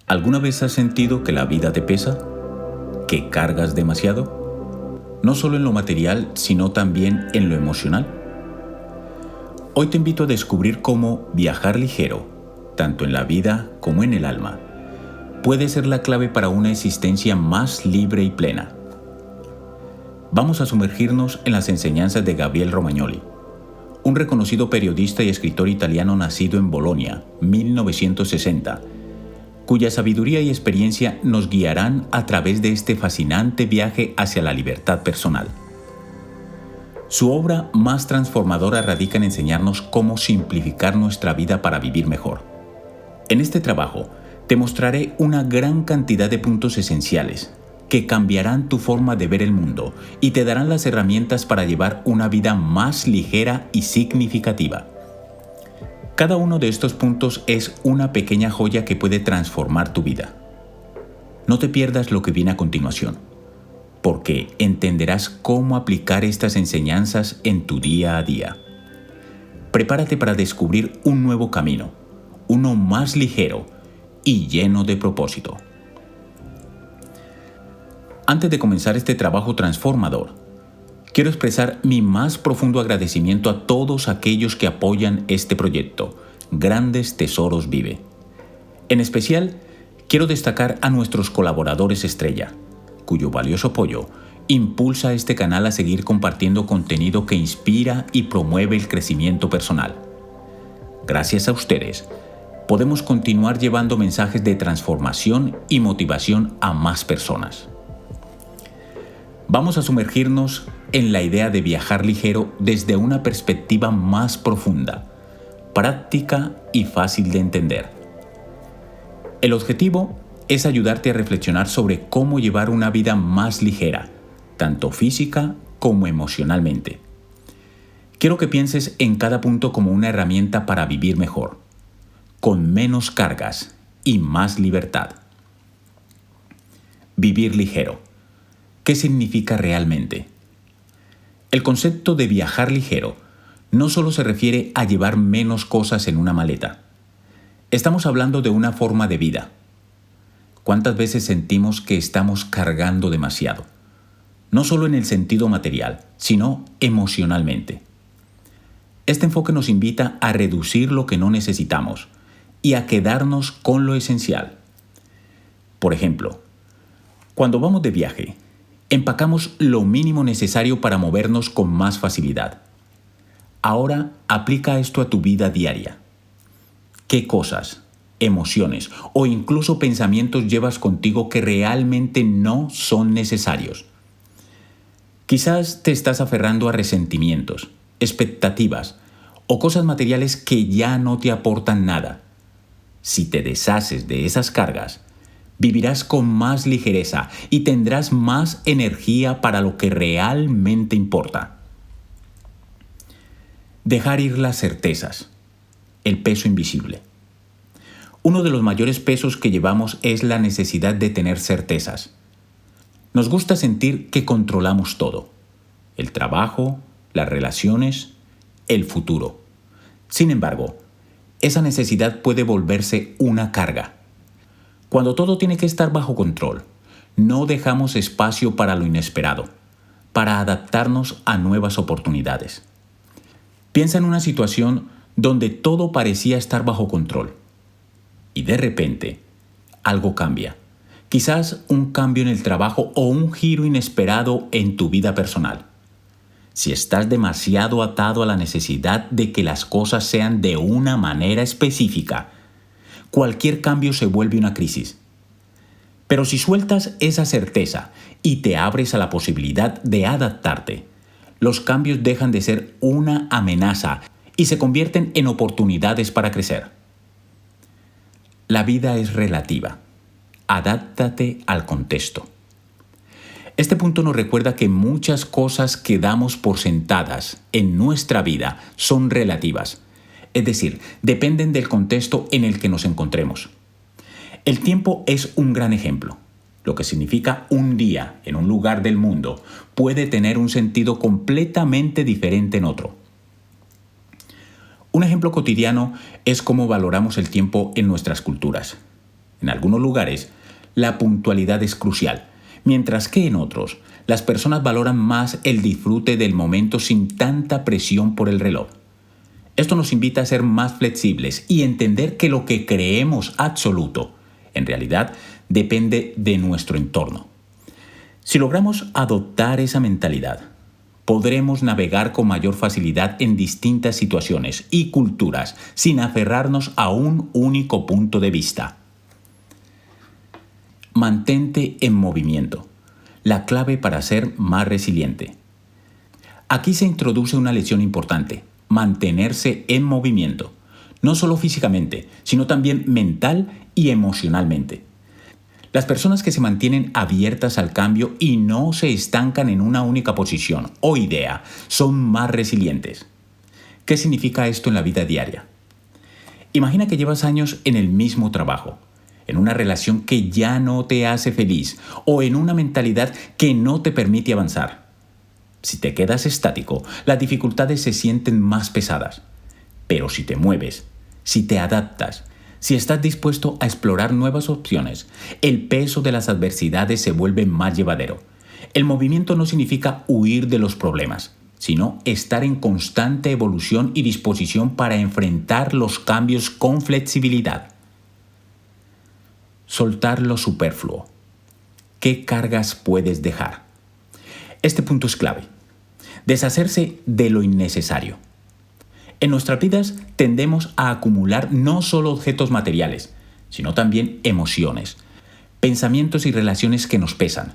¿Alguna vez has sentido que la vida te pesa? ¿Que cargas demasiado? No solo en lo material, sino también en lo emocional. Hoy te invito a descubrir cómo viajar ligero, tanto en la vida como en el alma, puede ser la clave para una existencia más libre y plena. Vamos a sumergirnos en las enseñanzas de Gabriele Romagnoli, un reconocido periodista y escritor italiano nacido en Bolonia, 1960, cuya sabiduría y experiencia nos guiarán a través de este fascinante viaje hacia la libertad personal. Su obra más transformadora radica en enseñarnos cómo simplificar nuestra vida para vivir mejor. En este trabajo, te mostraré una gran cantidad de puntos esenciales que cambiarán tu forma de ver el mundo y te darán las herramientas para llevar una vida más ligera y significativa. Cada uno de estos puntos es una pequeña joya que puede transformar tu vida. No te pierdas lo que viene a continuación, porque entenderás cómo aplicar estas enseñanzas en tu día a día. Prepárate para descubrir un nuevo camino, uno más ligero y lleno de propósito. Antes de comenzar este trabajo transformador, quiero expresar mi más profundo agradecimiento a todos aquellos que apoyan este proyecto, Grandes Tesoros Vive. En especial, quiero destacar a nuestros colaboradores estrella, cuyo valioso apoyo impulsa a este canal a seguir compartiendo contenido que inspira y promueve el crecimiento personal. Gracias a ustedes, podemos continuar llevando mensajes de transformación y motivación a más personas. Vamos a sumergirnos en la idea de viajar ligero desde una perspectiva más profunda, práctica y fácil de entender. El objetivo es ayudarte a reflexionar sobre cómo llevar una vida más ligera, tanto física como emocionalmente. Quiero que pienses en cada punto como una herramienta para vivir mejor, con menos cargas y más libertad. Vivir ligero. ¿Qué significa realmente? El concepto de viajar ligero no solo se refiere a llevar menos cosas en una maleta. Estamos hablando de una forma de vida. ¿Cuántas veces sentimos que estamos cargando demasiado? No solo en el sentido material, sino emocionalmente. Este enfoque nos invita a reducir lo que no necesitamos y a quedarnos con lo esencial. Por ejemplo, cuando vamos de viaje, empacamos lo mínimo necesario para movernos con más facilidad. Ahora aplica esto a tu vida diaria. ¿Qué cosas, emociones o incluso pensamientos llevas contigo que realmente no son necesarios? Quizás te estás aferrando a resentimientos, expectativas o cosas materiales que ya no te aportan nada. Si te deshaces de esas cargas, vivirás con más ligereza y tendrás más energía para lo que realmente importa. Dejar ir las certezas, el peso invisible. Uno de los mayores pesos que llevamos es la necesidad de tener certezas. Nos gusta sentir que controlamos todo: el trabajo, las relaciones, el futuro. Sin embargo, esa necesidad puede volverse una carga. Cuando todo tiene que estar bajo control, no dejamos espacio para lo inesperado, para adaptarnos a nuevas oportunidades. Piensa en una situación donde todo parecía estar bajo control y de repente algo cambia. Quizás un cambio en el trabajo o un giro inesperado en tu vida personal. Si estás demasiado atado a la necesidad de que las cosas sean de una manera específica, cualquier cambio se vuelve una crisis. Pero si sueltas esa certeza y te abres a la posibilidad de adaptarte, los cambios dejan de ser una amenaza y se convierten en oportunidades para crecer. La vida es relativa. Adáptate al contexto. Este punto nos recuerda que muchas cosas que damos por sentadas en nuestra vida son relativas. Es decir, dependen del contexto en el que nos encontremos. El tiempo es un gran ejemplo. Lo que significa un día en un lugar del mundo puede tener un sentido completamente diferente en otro. Un ejemplo cotidiano es cómo valoramos el tiempo en nuestras culturas. En algunos lugares, la puntualidad es crucial, mientras que en otros, las personas valoran más el disfrute del momento sin tanta presión por el reloj. Esto nos invita a ser más flexibles y entender que lo que creemos absoluto, en realidad, depende de nuestro entorno. Si logramos adoptar esa mentalidad, podremos navegar con mayor facilidad en distintas situaciones y culturas sin aferrarnos a un único punto de vista. Mantente en movimiento, la clave para ser más resiliente. Aquí se introduce una lección importante: mantenerse en movimiento, no solo físicamente, sino también mental y emocionalmente. Las personas que se mantienen abiertas al cambio y no se estancan en una única posición o idea son más resilientes. ¿Qué significa esto en la vida diaria? Imagina que llevas años en el mismo trabajo, en una relación que ya no te hace feliz o en una mentalidad que no te permite avanzar. Si te quedas estático, las dificultades se sienten más pesadas. Pero si te mueves, si te adaptas, si estás dispuesto a explorar nuevas opciones, el peso de las adversidades se vuelve más llevadero. El movimiento no significa huir de los problemas, sino estar en constante evolución y disposición para enfrentar los cambios con flexibilidad. Soltar lo superfluo. ¿Qué cargas puedes dejar? Este punto es clave. Deshacerse de lo innecesario. En nuestras vidas tendemos a acumular no solo objetos materiales, sino también emociones, pensamientos y relaciones que nos pesan.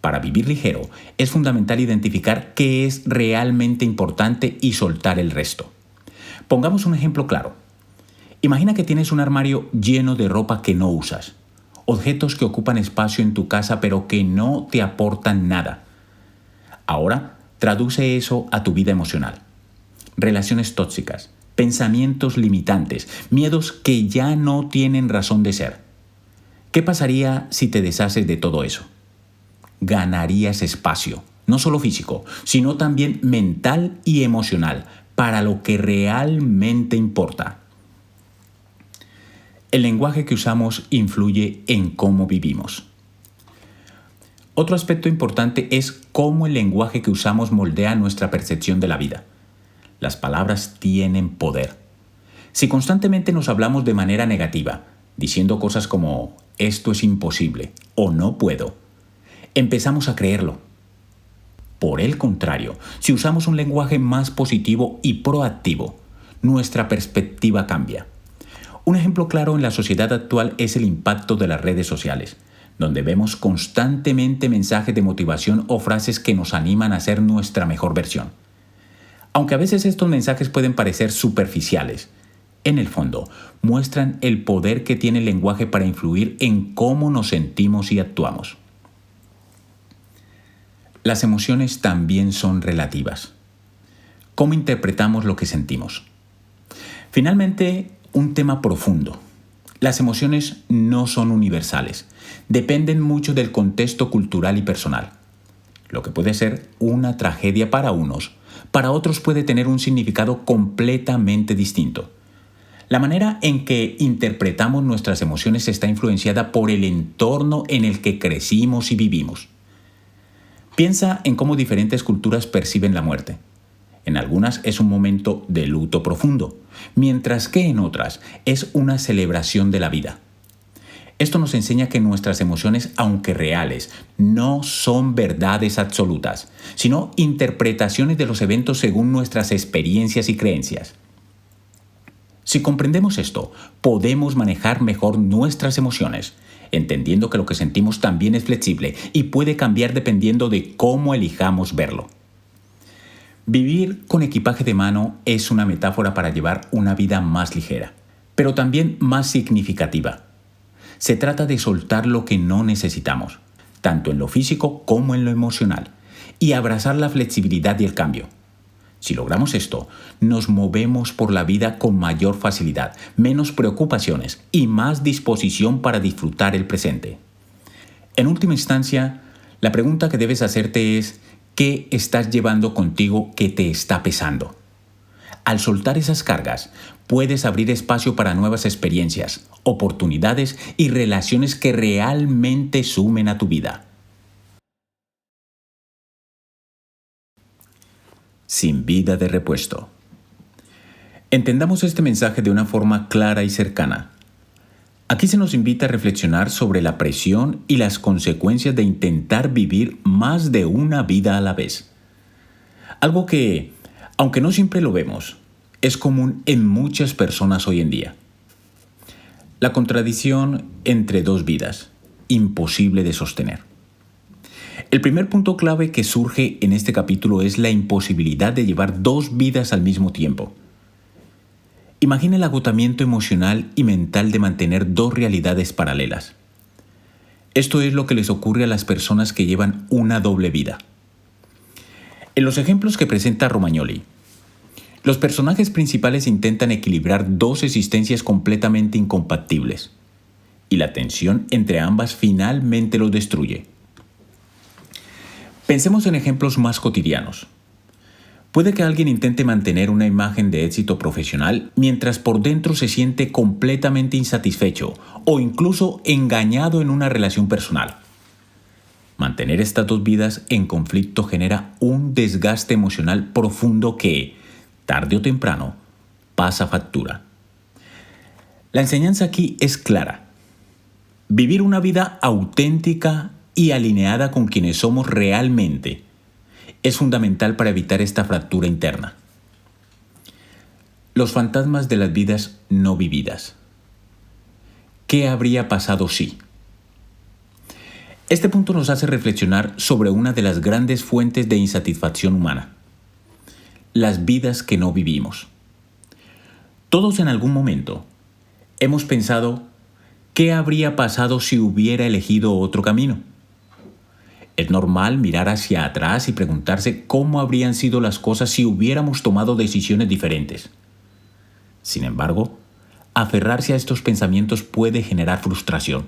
Para vivir ligero, es fundamental identificar qué es realmente importante y soltar el resto. Pongamos un ejemplo claro. Imagina que tienes un armario lleno de ropa que no usas, objetos que ocupan espacio en tu casa pero que no te aportan nada. Ahora, traduce eso a tu vida emocional. Relaciones tóxicas, pensamientos limitantes, miedos que ya no tienen razón de ser. ¿Qué pasaría si te deshaces de todo eso? Ganarías espacio, no solo físico, sino también mental y emocional, para lo que realmente importa. El lenguaje que usamos influye en cómo vivimos. Otro aspecto importante es cómo el lenguaje que usamos moldea nuestra percepción de la vida. Las palabras tienen poder. Si constantemente nos hablamos de manera negativa, diciendo cosas como esto es imposible o no puedo, empezamos a creerlo. Por el contrario, si usamos un lenguaje más positivo y proactivo, nuestra perspectiva cambia. Un ejemplo claro en la sociedad actual es el impacto de las redes sociales, donde vemos constantemente mensajes de motivación o frases que nos animan a ser nuestra mejor versión. Aunque a veces estos mensajes pueden parecer superficiales, en el fondo muestran el poder que tiene el lenguaje para influir en cómo nos sentimos y actuamos. Las emociones también son relativas. ¿Cómo interpretamos lo que sentimos? Finalmente, un tema profundo. Las emociones no son universales. Dependen mucho del contexto cultural y personal. Lo que puede ser una tragedia para unos, para otros puede tener un significado completamente distinto. La manera en que interpretamos nuestras emociones está influenciada por el entorno en el que crecimos y vivimos. Piensa en cómo diferentes culturas perciben la muerte. En algunas es un momento de luto profundo, mientras que en otras es una celebración de la vida. Esto nos enseña que nuestras emociones, aunque reales, no son verdades absolutas, sino interpretaciones de los eventos según nuestras experiencias y creencias. Si comprendemos esto, podemos manejar mejor nuestras emociones, entendiendo que lo que sentimos también es flexible y puede cambiar dependiendo de cómo elijamos verlo. Vivir con equipaje de mano es una metáfora para llevar una vida más ligera, pero también más significativa. Se trata de soltar lo que no necesitamos, tanto en lo físico como en lo emocional, y abrazar la flexibilidad y el cambio. Si logramos esto, nos movemos por la vida con mayor facilidad, menos preocupaciones y más disposición para disfrutar el presente. En última instancia, la pregunta que debes hacerte es: ¿qué estás llevando contigo que te está pesando? Al soltar esas cargas, puedes abrir espacio para nuevas experiencias, oportunidades y relaciones que realmente sumen a tu vida. Sin vida de repuesto. Entendamos este mensaje de una forma clara y cercana. Aquí se nos invita a reflexionar sobre la presión y las consecuencias de intentar vivir más de una vida a la vez. Algo que, aunque no siempre lo vemos, es común en muchas personas hoy en día. La contradicción entre dos vidas, imposible de sostener. El primer punto clave que surge en este capítulo es la imposibilidad de llevar dos vidas al mismo tiempo. Imagina el agotamiento emocional y mental de mantener dos realidades paralelas. Esto es lo que les ocurre a las personas que llevan una doble vida. En los ejemplos que presenta Romagnoli, los personajes principales intentan equilibrar dos existencias completamente incompatibles, y la tensión entre ambas finalmente los destruye. Pensemos en ejemplos más cotidianos. Puede que alguien intente mantener una imagen de éxito profesional mientras por dentro se siente completamente insatisfecho o incluso engañado en una relación personal. Mantener estas dos vidas en conflicto genera un desgaste emocional profundo que, tarde o temprano, pasa factura. La enseñanza aquí es clara. Vivir una vida auténtica y alineada con quienes somos realmente es fundamental para evitar esta fractura interna. Los fantasmas de las vidas no vividas. ¿Qué habría pasado si? Este punto nos hace reflexionar sobre una de las grandes fuentes de insatisfacción humana: las vidas que no vivimos. Todos en algún momento hemos pensado, ¿qué habría pasado si hubiera elegido otro camino? Es normal mirar hacia atrás y preguntarse cómo habrían sido las cosas si hubiéramos tomado decisiones diferentes. Sin embargo, aferrarse a estos pensamientos puede generar frustración.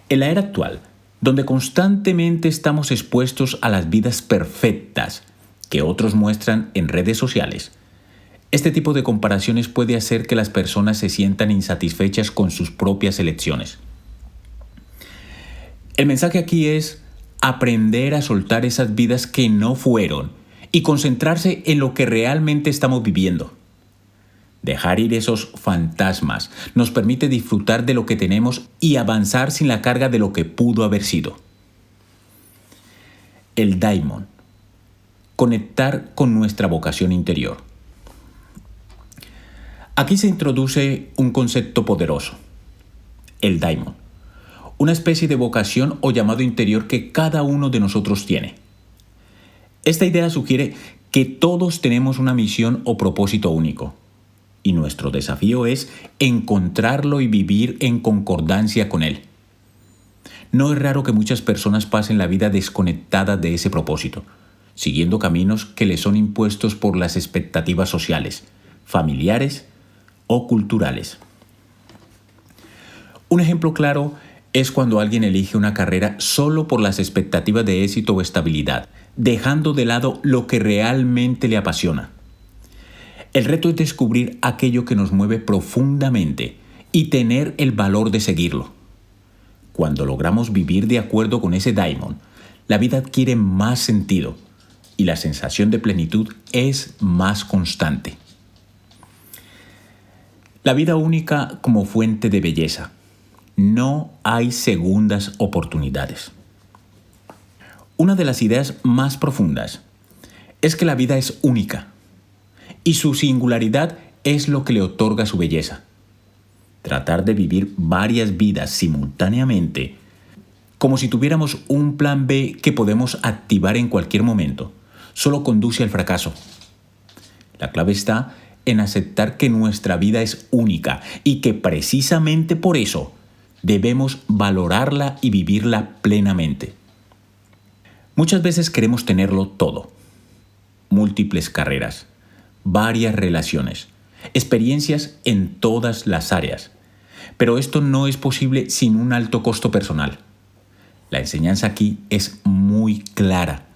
En la era actual, donde constantemente estamos expuestos a las vidas perfectas que otros muestran en redes sociales, este tipo de comparaciones puede hacer que las personas se sientan insatisfechas con sus propias elecciones. El mensaje aquí es aprender a soltar esas vidas que no fueron y concentrarse en lo que realmente estamos viviendo. Dejar ir esos fantasmas nos permite disfrutar de lo que tenemos y avanzar sin la carga de lo que pudo haber sido. El daimon. Conectar con nuestra vocación interior. Aquí se introduce un concepto poderoso: el daimon. Una especie de vocación o llamado interior que cada uno de nosotros tiene. Esta idea sugiere que todos tenemos una misión o propósito único, y nuestro desafío es encontrarlo y vivir en concordancia con él. No es raro que muchas personas pasen la vida desconectadas de ese propósito, siguiendo caminos que les son impuestos por las expectativas sociales, familiares o culturales. Un ejemplo claro es cuando alguien elige una carrera solo por las expectativas de éxito o estabilidad, dejando de lado lo que realmente le apasiona. El reto es descubrir aquello que nos mueve profundamente y tener el valor de seguirlo. Cuando logramos vivir de acuerdo con ese daimon, la vida adquiere más sentido y la sensación de plenitud es más constante. La vida única como fuente de belleza. No hay segundas oportunidades. Una de las ideas más profundas es que la vida es única y su singularidad es lo que le otorga su belleza. Tratar de vivir varias vidas simultáneamente, como si tuviéramos un plan B que podemos activar en cualquier momento, solo conduce al fracaso. La clave está en aceptar que nuestra vida es única y que precisamente por eso debemos valorarla y vivirla plenamente. Muchas veces queremos tenerlo todo: múltiples carreras, varias relaciones, experiencias en todas las áreas. Pero esto no es posible sin un alto costo personal. La enseñanza aquí es muy clara.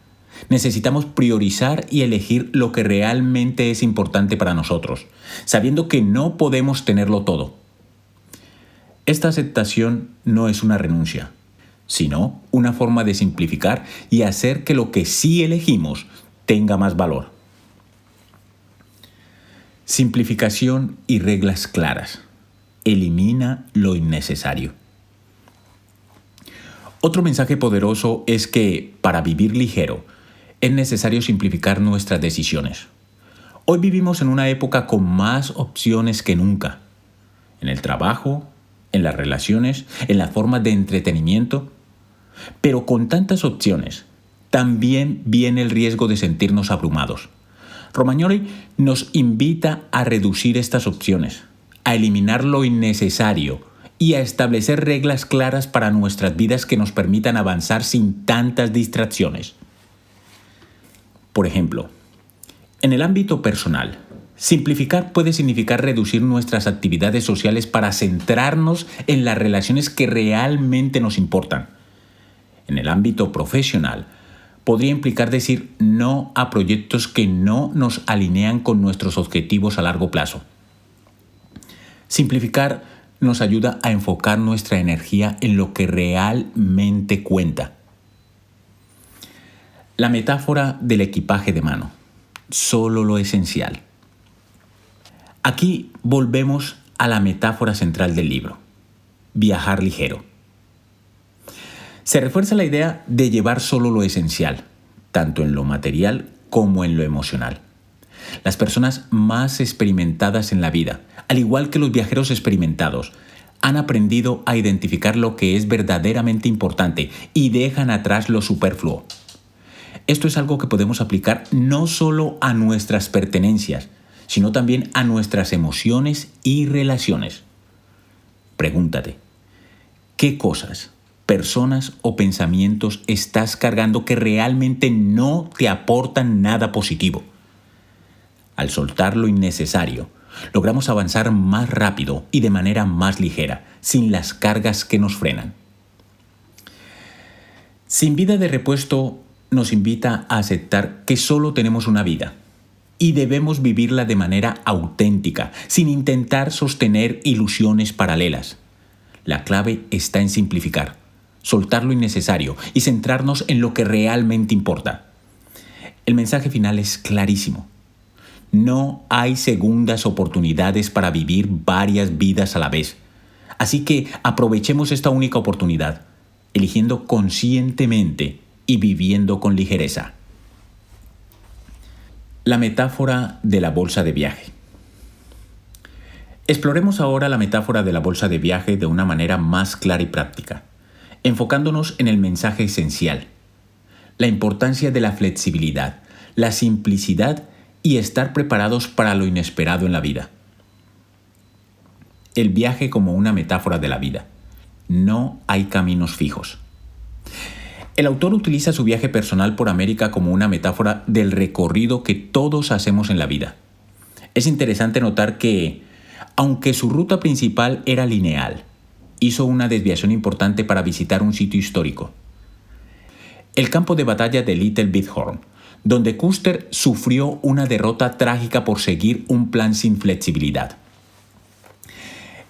Necesitamos priorizar y elegir lo que realmente es importante para nosotros, sabiendo que no podemos tenerlo todo. Esta aceptación no es una renuncia, sino una forma de simplificar y hacer que lo que sí elegimos tenga más valor. Simplificación y reglas claras. Elimina lo innecesario. Otro mensaje poderoso es que, para vivir ligero, es necesario simplificar nuestras decisiones. Hoy vivimos en una época con más opciones que nunca. En el trabajo, en las relaciones, en las formas de entretenimiento. Pero con tantas opciones, también viene el riesgo de sentirnos abrumados. Romagnoli nos invita a reducir estas opciones, a eliminar lo innecesario y a establecer reglas claras para nuestras vidas que nos permitan avanzar sin tantas distracciones. Por ejemplo, en el ámbito personal, simplificar puede significar reducir nuestras actividades sociales para centrarnos en las relaciones que realmente nos importan. En el ámbito profesional, podría implicar decir no a proyectos que no nos alinean con nuestros objetivos a largo plazo. Simplificar nos ayuda a enfocar nuestra energía en lo que realmente cuenta. La metáfora del equipaje de mano. Solo lo esencial. Aquí volvemos a la metáfora central del libro. Viajar ligero. Se refuerza la idea de llevar solo lo esencial, tanto en lo material como en lo emocional. Las personas más experimentadas en la vida, al igual que los viajeros experimentados, han aprendido a identificar lo que es verdaderamente importante y dejan atrás lo superfluo. Esto es algo que podemos aplicar no solo a nuestras pertenencias, sino también a nuestras emociones y relaciones. Pregúntate, ¿qué cosas, personas o pensamientos estás cargando que realmente no te aportan nada positivo? Al soltar lo innecesario, logramos avanzar más rápido y de manera más ligera, sin las cargas que nos frenan. Sin vida de repuesto nos invita a aceptar que solo tenemos una vida y debemos vivirla de manera auténtica, sin intentar sostener ilusiones paralelas. La clave está en simplificar, soltar lo innecesario y centrarnos en lo que realmente importa. El mensaje final es clarísimo. No hay segundas oportunidades para vivir varias vidas a la vez. Así que aprovechemos esta única oportunidad, eligiendo conscientemente y viviendo con ligereza. La metáfora de la bolsa de viaje. Exploremos ahora la metáfora de la bolsa de viaje de una manera más clara y práctica, enfocándonos en el mensaje esencial, la importancia de la flexibilidad, la simplicidad y estar preparados para lo inesperado en la vida. El viaje como una metáfora de la vida. No hay caminos fijos. El autor utiliza su viaje personal por América como una metáfora del recorrido que todos hacemos en la vida. Es interesante notar que, aunque su ruta principal era lineal, hizo una desviación importante para visitar un sitio histórico. El campo de batalla de Little Bighorn, donde Custer sufrió una derrota trágica por seguir un plan sin flexibilidad.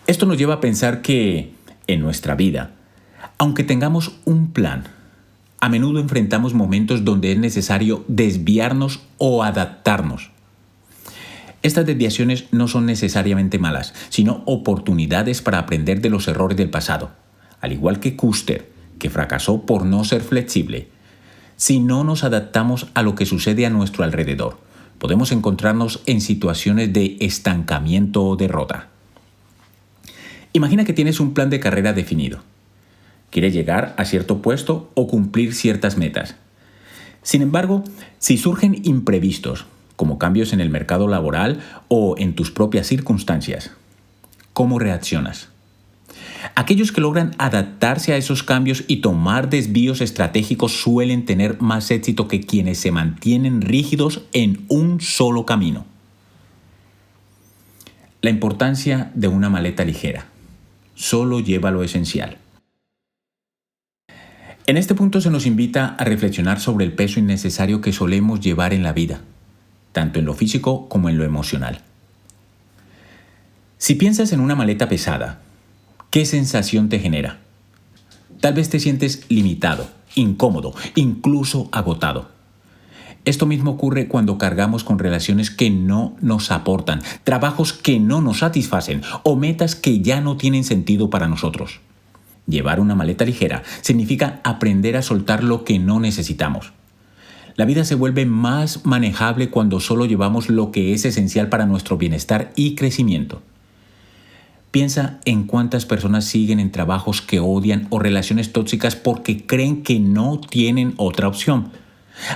Esto nos lleva a pensar que, en nuestra vida, aunque tengamos un plan, a menudo enfrentamos momentos donde es necesario desviarnos o adaptarnos. Estas desviaciones no son necesariamente malas, sino oportunidades para aprender de los errores del pasado. Al igual que Custer, que fracasó por no ser flexible, si no nos adaptamos a lo que sucede a nuestro alrededor, podemos encontrarnos en situaciones de estancamiento o derrota. Imagina que tienes un plan de carrera definido. Quieres llegar a cierto puesto o cumplir ciertas metas. Sin embargo, si surgen imprevistos, como cambios en el mercado laboral o en tus propias circunstancias, ¿cómo reaccionas? Aquellos que logran adaptarse a esos cambios y tomar desvíos estratégicos suelen tener más éxito que quienes se mantienen rígidos en un solo camino. La importancia de una maleta ligera. Solo lleva lo esencial. En este punto se nos invita a reflexionar sobre el peso innecesario que solemos llevar en la vida, tanto en lo físico como en lo emocional. Si piensas en una maleta pesada, ¿qué sensación te genera? Tal vez te sientes limitado, incómodo, incluso agotado. Esto mismo ocurre cuando cargamos con relaciones que no nos aportan, trabajos que no nos satisfacen o metas que ya no tienen sentido para nosotros. Llevar una maleta ligera significa aprender a soltar lo que no necesitamos. La vida se vuelve más manejable cuando solo llevamos lo que es esencial para nuestro bienestar y crecimiento. Piensa en cuántas personas siguen en trabajos que odian o relaciones tóxicas porque creen que no tienen otra opción.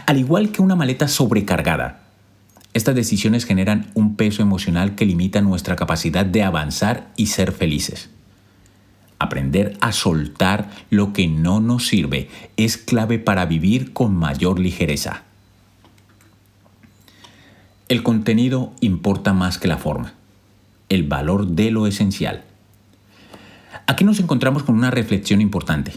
Al igual que una maleta sobrecargada, estas decisiones generan un peso emocional que limita nuestra capacidad de avanzar y ser felices. Aprender a soltar lo que no nos sirve es clave para vivir con mayor ligereza. El contenido importa más que la forma. El valor de lo esencial. Aquí nos encontramos con una reflexión importante.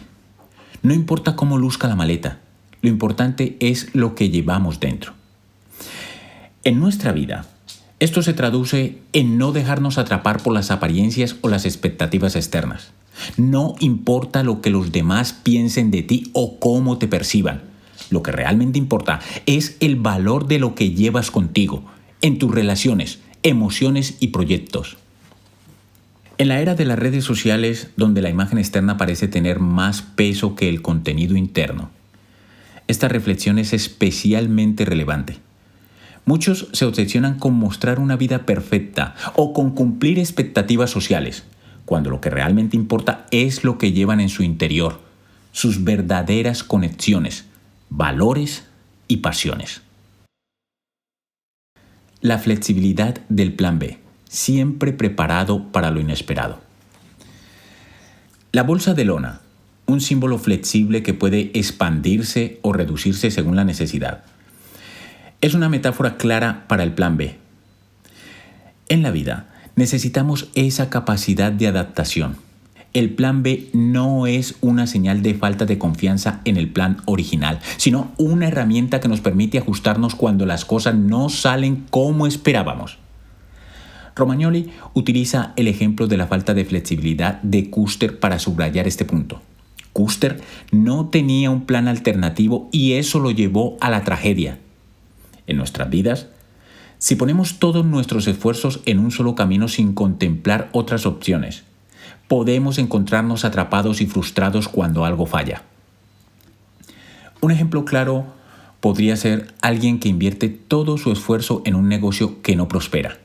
No importa cómo luzca la maleta, lo importante es lo que llevamos dentro. En nuestra vida, esto se traduce en no dejarnos atrapar por las apariencias o las expectativas externas. No importa lo que los demás piensen de ti o cómo te perciban. Lo que realmente importa es el valor de lo que llevas contigo, en tus relaciones, emociones y proyectos. En la era de las redes sociales, donde la imagen externa parece tener más peso que el contenido interno, esta reflexión es especialmente relevante. Muchos se obsesionan con mostrar una vida perfecta o con cumplir expectativas sociales, cuando lo que realmente importa es lo que llevan en su interior, sus verdaderas conexiones, valores y pasiones. La flexibilidad del plan B, siempre preparado para lo inesperado. La bolsa de lona, un símbolo flexible que puede expandirse o reducirse según la necesidad. Es una metáfora clara para el plan B. En la vida, necesitamos esa capacidad de adaptación. El plan B no es una señal de falta de confianza en el plan original, sino una herramienta que nos permite ajustarnos cuando las cosas no salen como esperábamos. Romagnoli utiliza el ejemplo de la falta de flexibilidad de Custer para subrayar este punto. Custer no tenía un plan alternativo y eso lo llevó a la tragedia. En nuestras vidas, si ponemos todos nuestros esfuerzos en un solo camino sin contemplar otras opciones, podemos encontrarnos atrapados y frustrados cuando algo falla. Un ejemplo claro podría ser alguien que invierte todo su esfuerzo en un negocio que no prospera.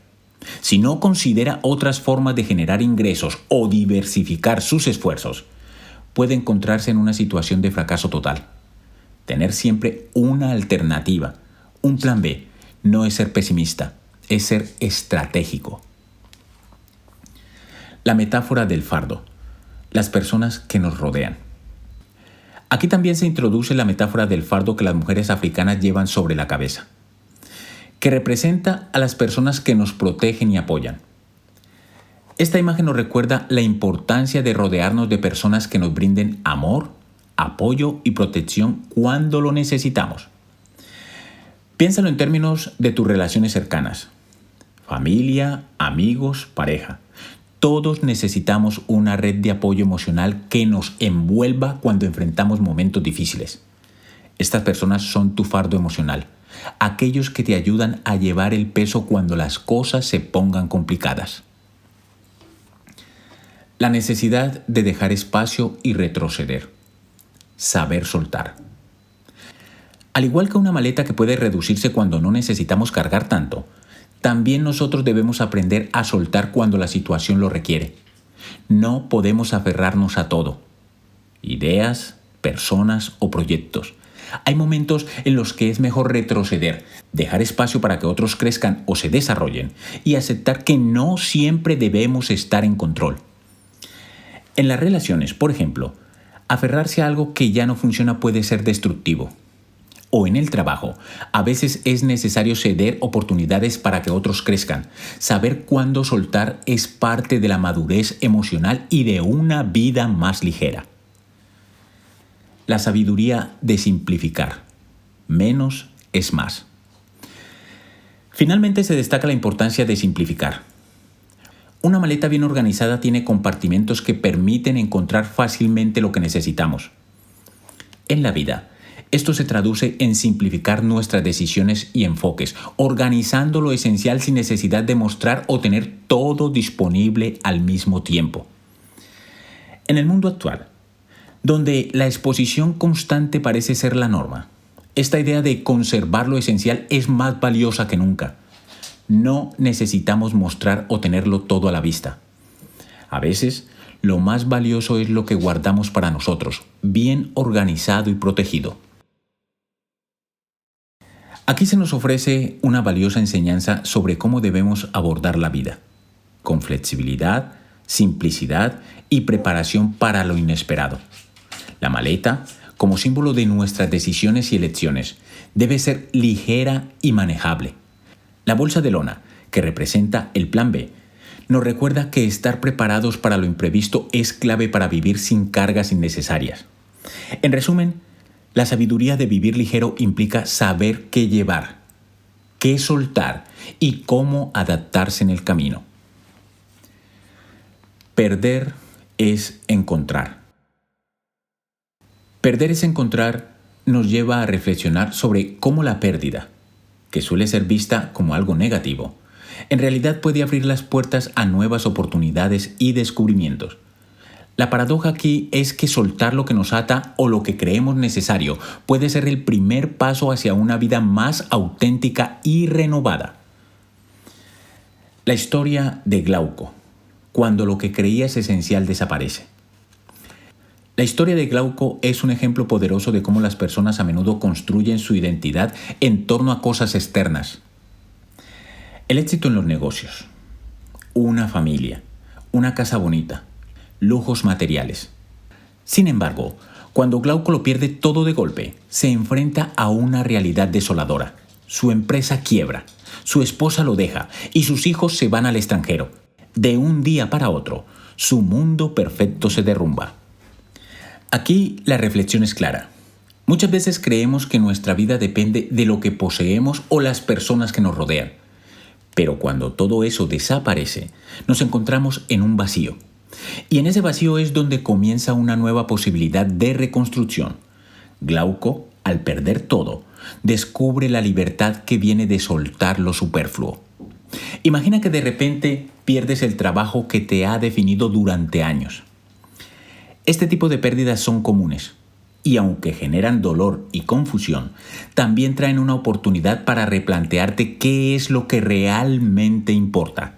Si no considera otras formas de generar ingresos o diversificar sus esfuerzos, puede encontrarse en una situación de fracaso total. Tener siempre una alternativa, un plan B, no es ser pesimista, es ser estratégico. La metáfora del fardo, las personas que nos rodean. Aquí también se introduce la metáfora del fardo que las mujeres africanas llevan sobre la cabeza, que representa a las personas que nos protegen y apoyan. Esta imagen nos recuerda la importancia de rodearnos de personas que nos brinden amor, apoyo y protección cuando lo necesitamos. Piénsalo en términos de tus relaciones cercanas, familia, amigos, pareja. Todos necesitamos una red de apoyo emocional que nos envuelva cuando enfrentamos momentos difíciles. Estas personas son tu fardo emocional, aquellos que te ayudan a llevar el peso cuando las cosas se pongan complicadas. La necesidad de dejar espacio y retroceder. Saber soltar. Al igual que una maleta que puede reducirse cuando no necesitamos cargar tanto, también nosotros debemos aprender a soltar cuando la situación lo requiere. No podemos aferrarnos a todo. Ideas, personas o proyectos. Hay momentos en los que es mejor retroceder, dejar espacio para que otros crezcan o se desarrollen y aceptar que no siempre debemos estar en control. En las relaciones, por ejemplo, aferrarse a algo que ya no funciona puede ser destructivo. O en el trabajo, a veces es necesario ceder oportunidades para que otros crezcan. Saber cuándo soltar es parte de la madurez emocional y de una vida más ligera. la sabiduría de simplificar. Menos es más. Finalmente se destaca la importancia de simplificar. Una maleta bien organizada tiene compartimentos que permiten encontrar fácilmente lo que necesitamos. En la vida, esto se traduce en simplificar nuestras decisiones y enfoques, organizando lo esencial sin necesidad de mostrar o tener todo disponible al mismo tiempo. En el mundo actual, donde la exposición constante parece ser la norma, esta idea de conservar lo esencial es más valiosa que nunca. No necesitamos mostrar o tenerlo todo a la vista. A veces, lo más valioso es lo que guardamos para nosotros, bien organizado y protegido. Aquí se nos ofrece una valiosa enseñanza sobre cómo debemos abordar la vida, con flexibilidad, simplicidad y preparación para lo inesperado. La maleta, como símbolo de nuestras decisiones y elecciones, debe ser ligera y manejable. La bolsa de lona, que representa el plan B, nos recuerda que estar preparados para lo imprevisto es clave para vivir sin cargas innecesarias. En resumen, la sabiduría de vivir ligero implica saber qué llevar, qué soltar y cómo adaptarse en el camino. Perder es encontrar. Perder es encontrar nos lleva a reflexionar sobre cómo la pérdida, que suele ser vista como algo negativo, en realidad puede abrir las puertas a nuevas oportunidades y descubrimientos. La paradoja aquí es que soltar lo que nos ata o lo que creemos necesario puede ser el primer paso hacia una vida más auténtica y renovada. La historia de Glauco, cuando lo que creías esencial desaparece. La historia de Glauco es un ejemplo poderoso de cómo las personas a menudo construyen su identidad en torno a cosas externas. El éxito en los negocios, una familia, una casa bonita, lujos materiales. Sin embargo, cuando Glauco lo pierde todo de golpe, se enfrenta a una realidad desoladora. Su empresa quiebra, su esposa lo deja y sus hijos se van al extranjero. De un día para otro, su mundo perfecto se derrumba. Aquí la reflexión es clara. Muchas veces creemos que nuestra vida depende de lo que poseemos o las personas que nos rodean. Pero cuando todo eso desaparece, nos encontramos en un vacío. Y en ese vacío es donde comienza una nueva posibilidad de reconstrucción. Glauco, al perder todo, descubre la libertad que viene de soltar lo superfluo. Imagina que de repente pierdes el trabajo que te ha definido durante años. Este tipo de pérdidas son comunes y aunque generan dolor y confusión, también traen una oportunidad para replantearte qué es lo que realmente importa.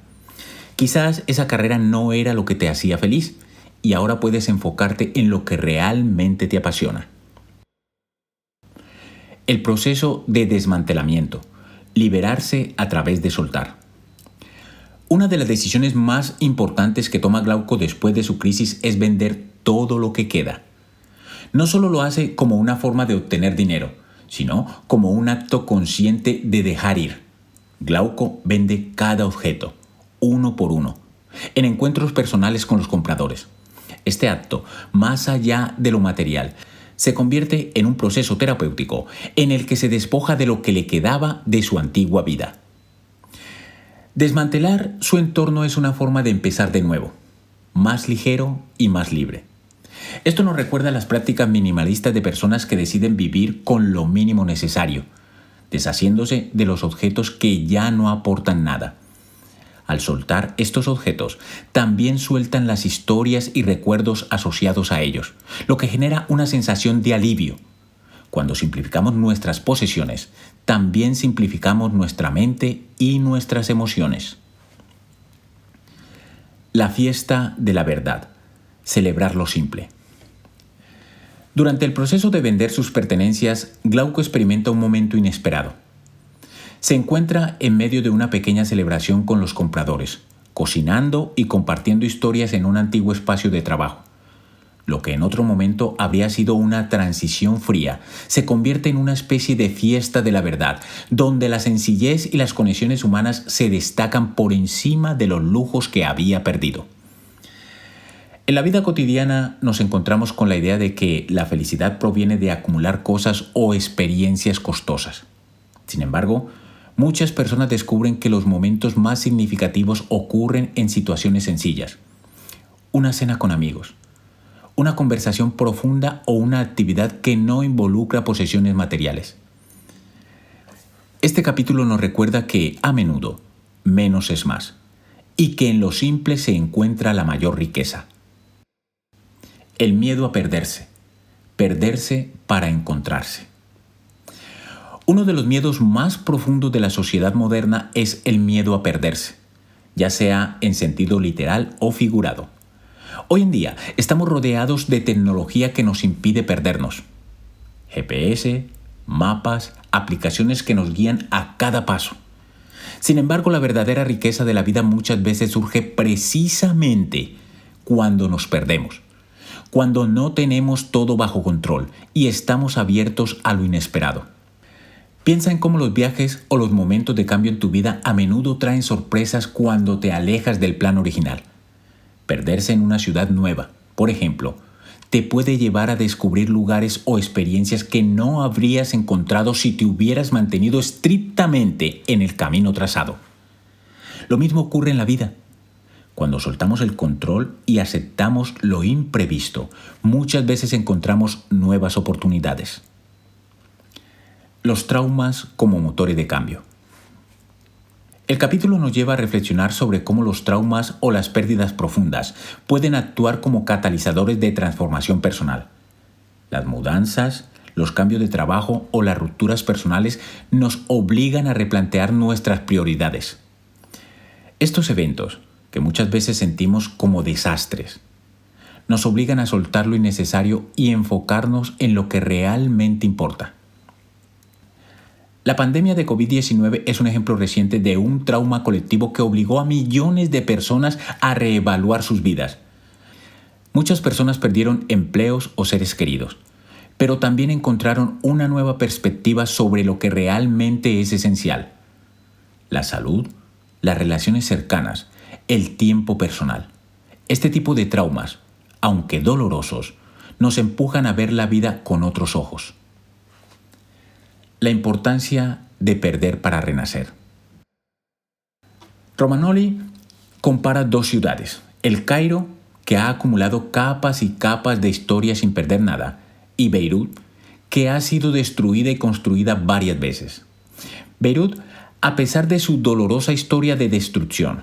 Quizás esa carrera no era lo que te hacía feliz y ahora puedes enfocarte en lo que realmente te apasiona. El proceso de desmantelamiento, liberarse a través de soltar. Una de las decisiones más importantes que toma Glauco después de su crisis es vender todo lo que queda. No solo lo hace como una forma de obtener dinero, sino como un acto consciente de dejar ir. Glauco vende cada objeto, uno por uno, en encuentros personales con los compradores. Este acto, más allá de lo material, se convierte en un proceso terapéutico en el que se despoja de lo que le quedaba de su antigua vida. Desmantelar su entorno es una forma de empezar de nuevo, más ligero y más libre. Esto nos recuerda a las prácticas minimalistas de personas que deciden vivir con lo mínimo necesario, deshaciéndose de los objetos que ya no aportan nada. Al soltar estos objetos, también sueltan las historias y recuerdos asociados a ellos, lo que genera una sensación de alivio. Cuando simplificamos nuestras posesiones, también simplificamos nuestra mente y nuestras emociones. La fiesta de la verdad. Celebrar lo simple. Durante el proceso de vender sus pertenencias, Glauco experimenta un momento inesperado. Se encuentra en medio de una pequeña celebración con los compradores, cocinando y compartiendo historias en un antiguo espacio de trabajo. Lo que en otro momento habría sido una transición fría, se convierte en una especie de fiesta de la verdad, donde la sencillez y las conexiones humanas se destacan por encima de los lujos que había perdido. En la vida cotidiana nos encontramos con la idea de que la felicidad proviene de acumular cosas o experiencias costosas. Sin embargo, muchas personas descubren que los momentos más significativos ocurren en situaciones sencillas. Una cena con amigos, una conversación profunda o una actividad que no involucra posesiones materiales. Este capítulo nos recuerda que, a menudo, menos es más, y que en lo simple se encuentra la mayor riqueza. El miedo a perderse. Perderse para encontrarse. Uno de los miedos más profundos de la sociedad moderna es el miedo a perderse, ya sea en sentido literal o figurado. Hoy en día estamos rodeados de tecnología que nos impide perdernos. GPS, mapas, aplicaciones que nos guían a cada paso. Sin embargo, la verdadera riqueza de la vida muchas veces surge precisamente cuando nos perdemos, cuando no tenemos todo bajo control y estamos abiertos a lo inesperado. Piensa en cómo los viajes o los momentos de cambio en tu vida a menudo traen sorpresas cuando te alejas del plan original. Perderse en una ciudad nueva, por ejemplo, te puede llevar a descubrir lugares o experiencias que no habrías encontrado si te hubieras mantenido estrictamente en el camino trazado. Lo mismo ocurre en la vida. Cuando soltamos el control y aceptamos lo imprevisto, muchas veces encontramos nuevas oportunidades. Los traumas como motores de cambio. El capítulo nos lleva a reflexionar sobre cómo los traumas o las pérdidas profundas pueden actuar como catalizadores de transformación personal. Las mudanzas, los cambios de trabajo o las rupturas personales nos obligan a replantear nuestras prioridades. Estos eventos, que muchas veces sentimos como desastres, nos obligan a soltar lo innecesario y enfocarnos en lo que realmente importa. La pandemia de COVID-19 es un ejemplo reciente de un trauma colectivo que obligó a millones de personas a reevaluar sus vidas. Muchas personas perdieron empleos o seres queridos, pero también encontraron una nueva perspectiva sobre lo que realmente es esencial: la salud, las relaciones cercanas, el tiempo personal. Este tipo de traumas, aunque dolorosos, nos empujan a ver la vida con otros ojos. La importancia de perder para renacer. Romagnoli compara dos ciudades: El Cairo, que ha acumulado capas y capas de historia sin perder nada, y Beirut, que ha sido destruida y construida varias veces. Beirut, a pesar de su dolorosa historia de destrucción,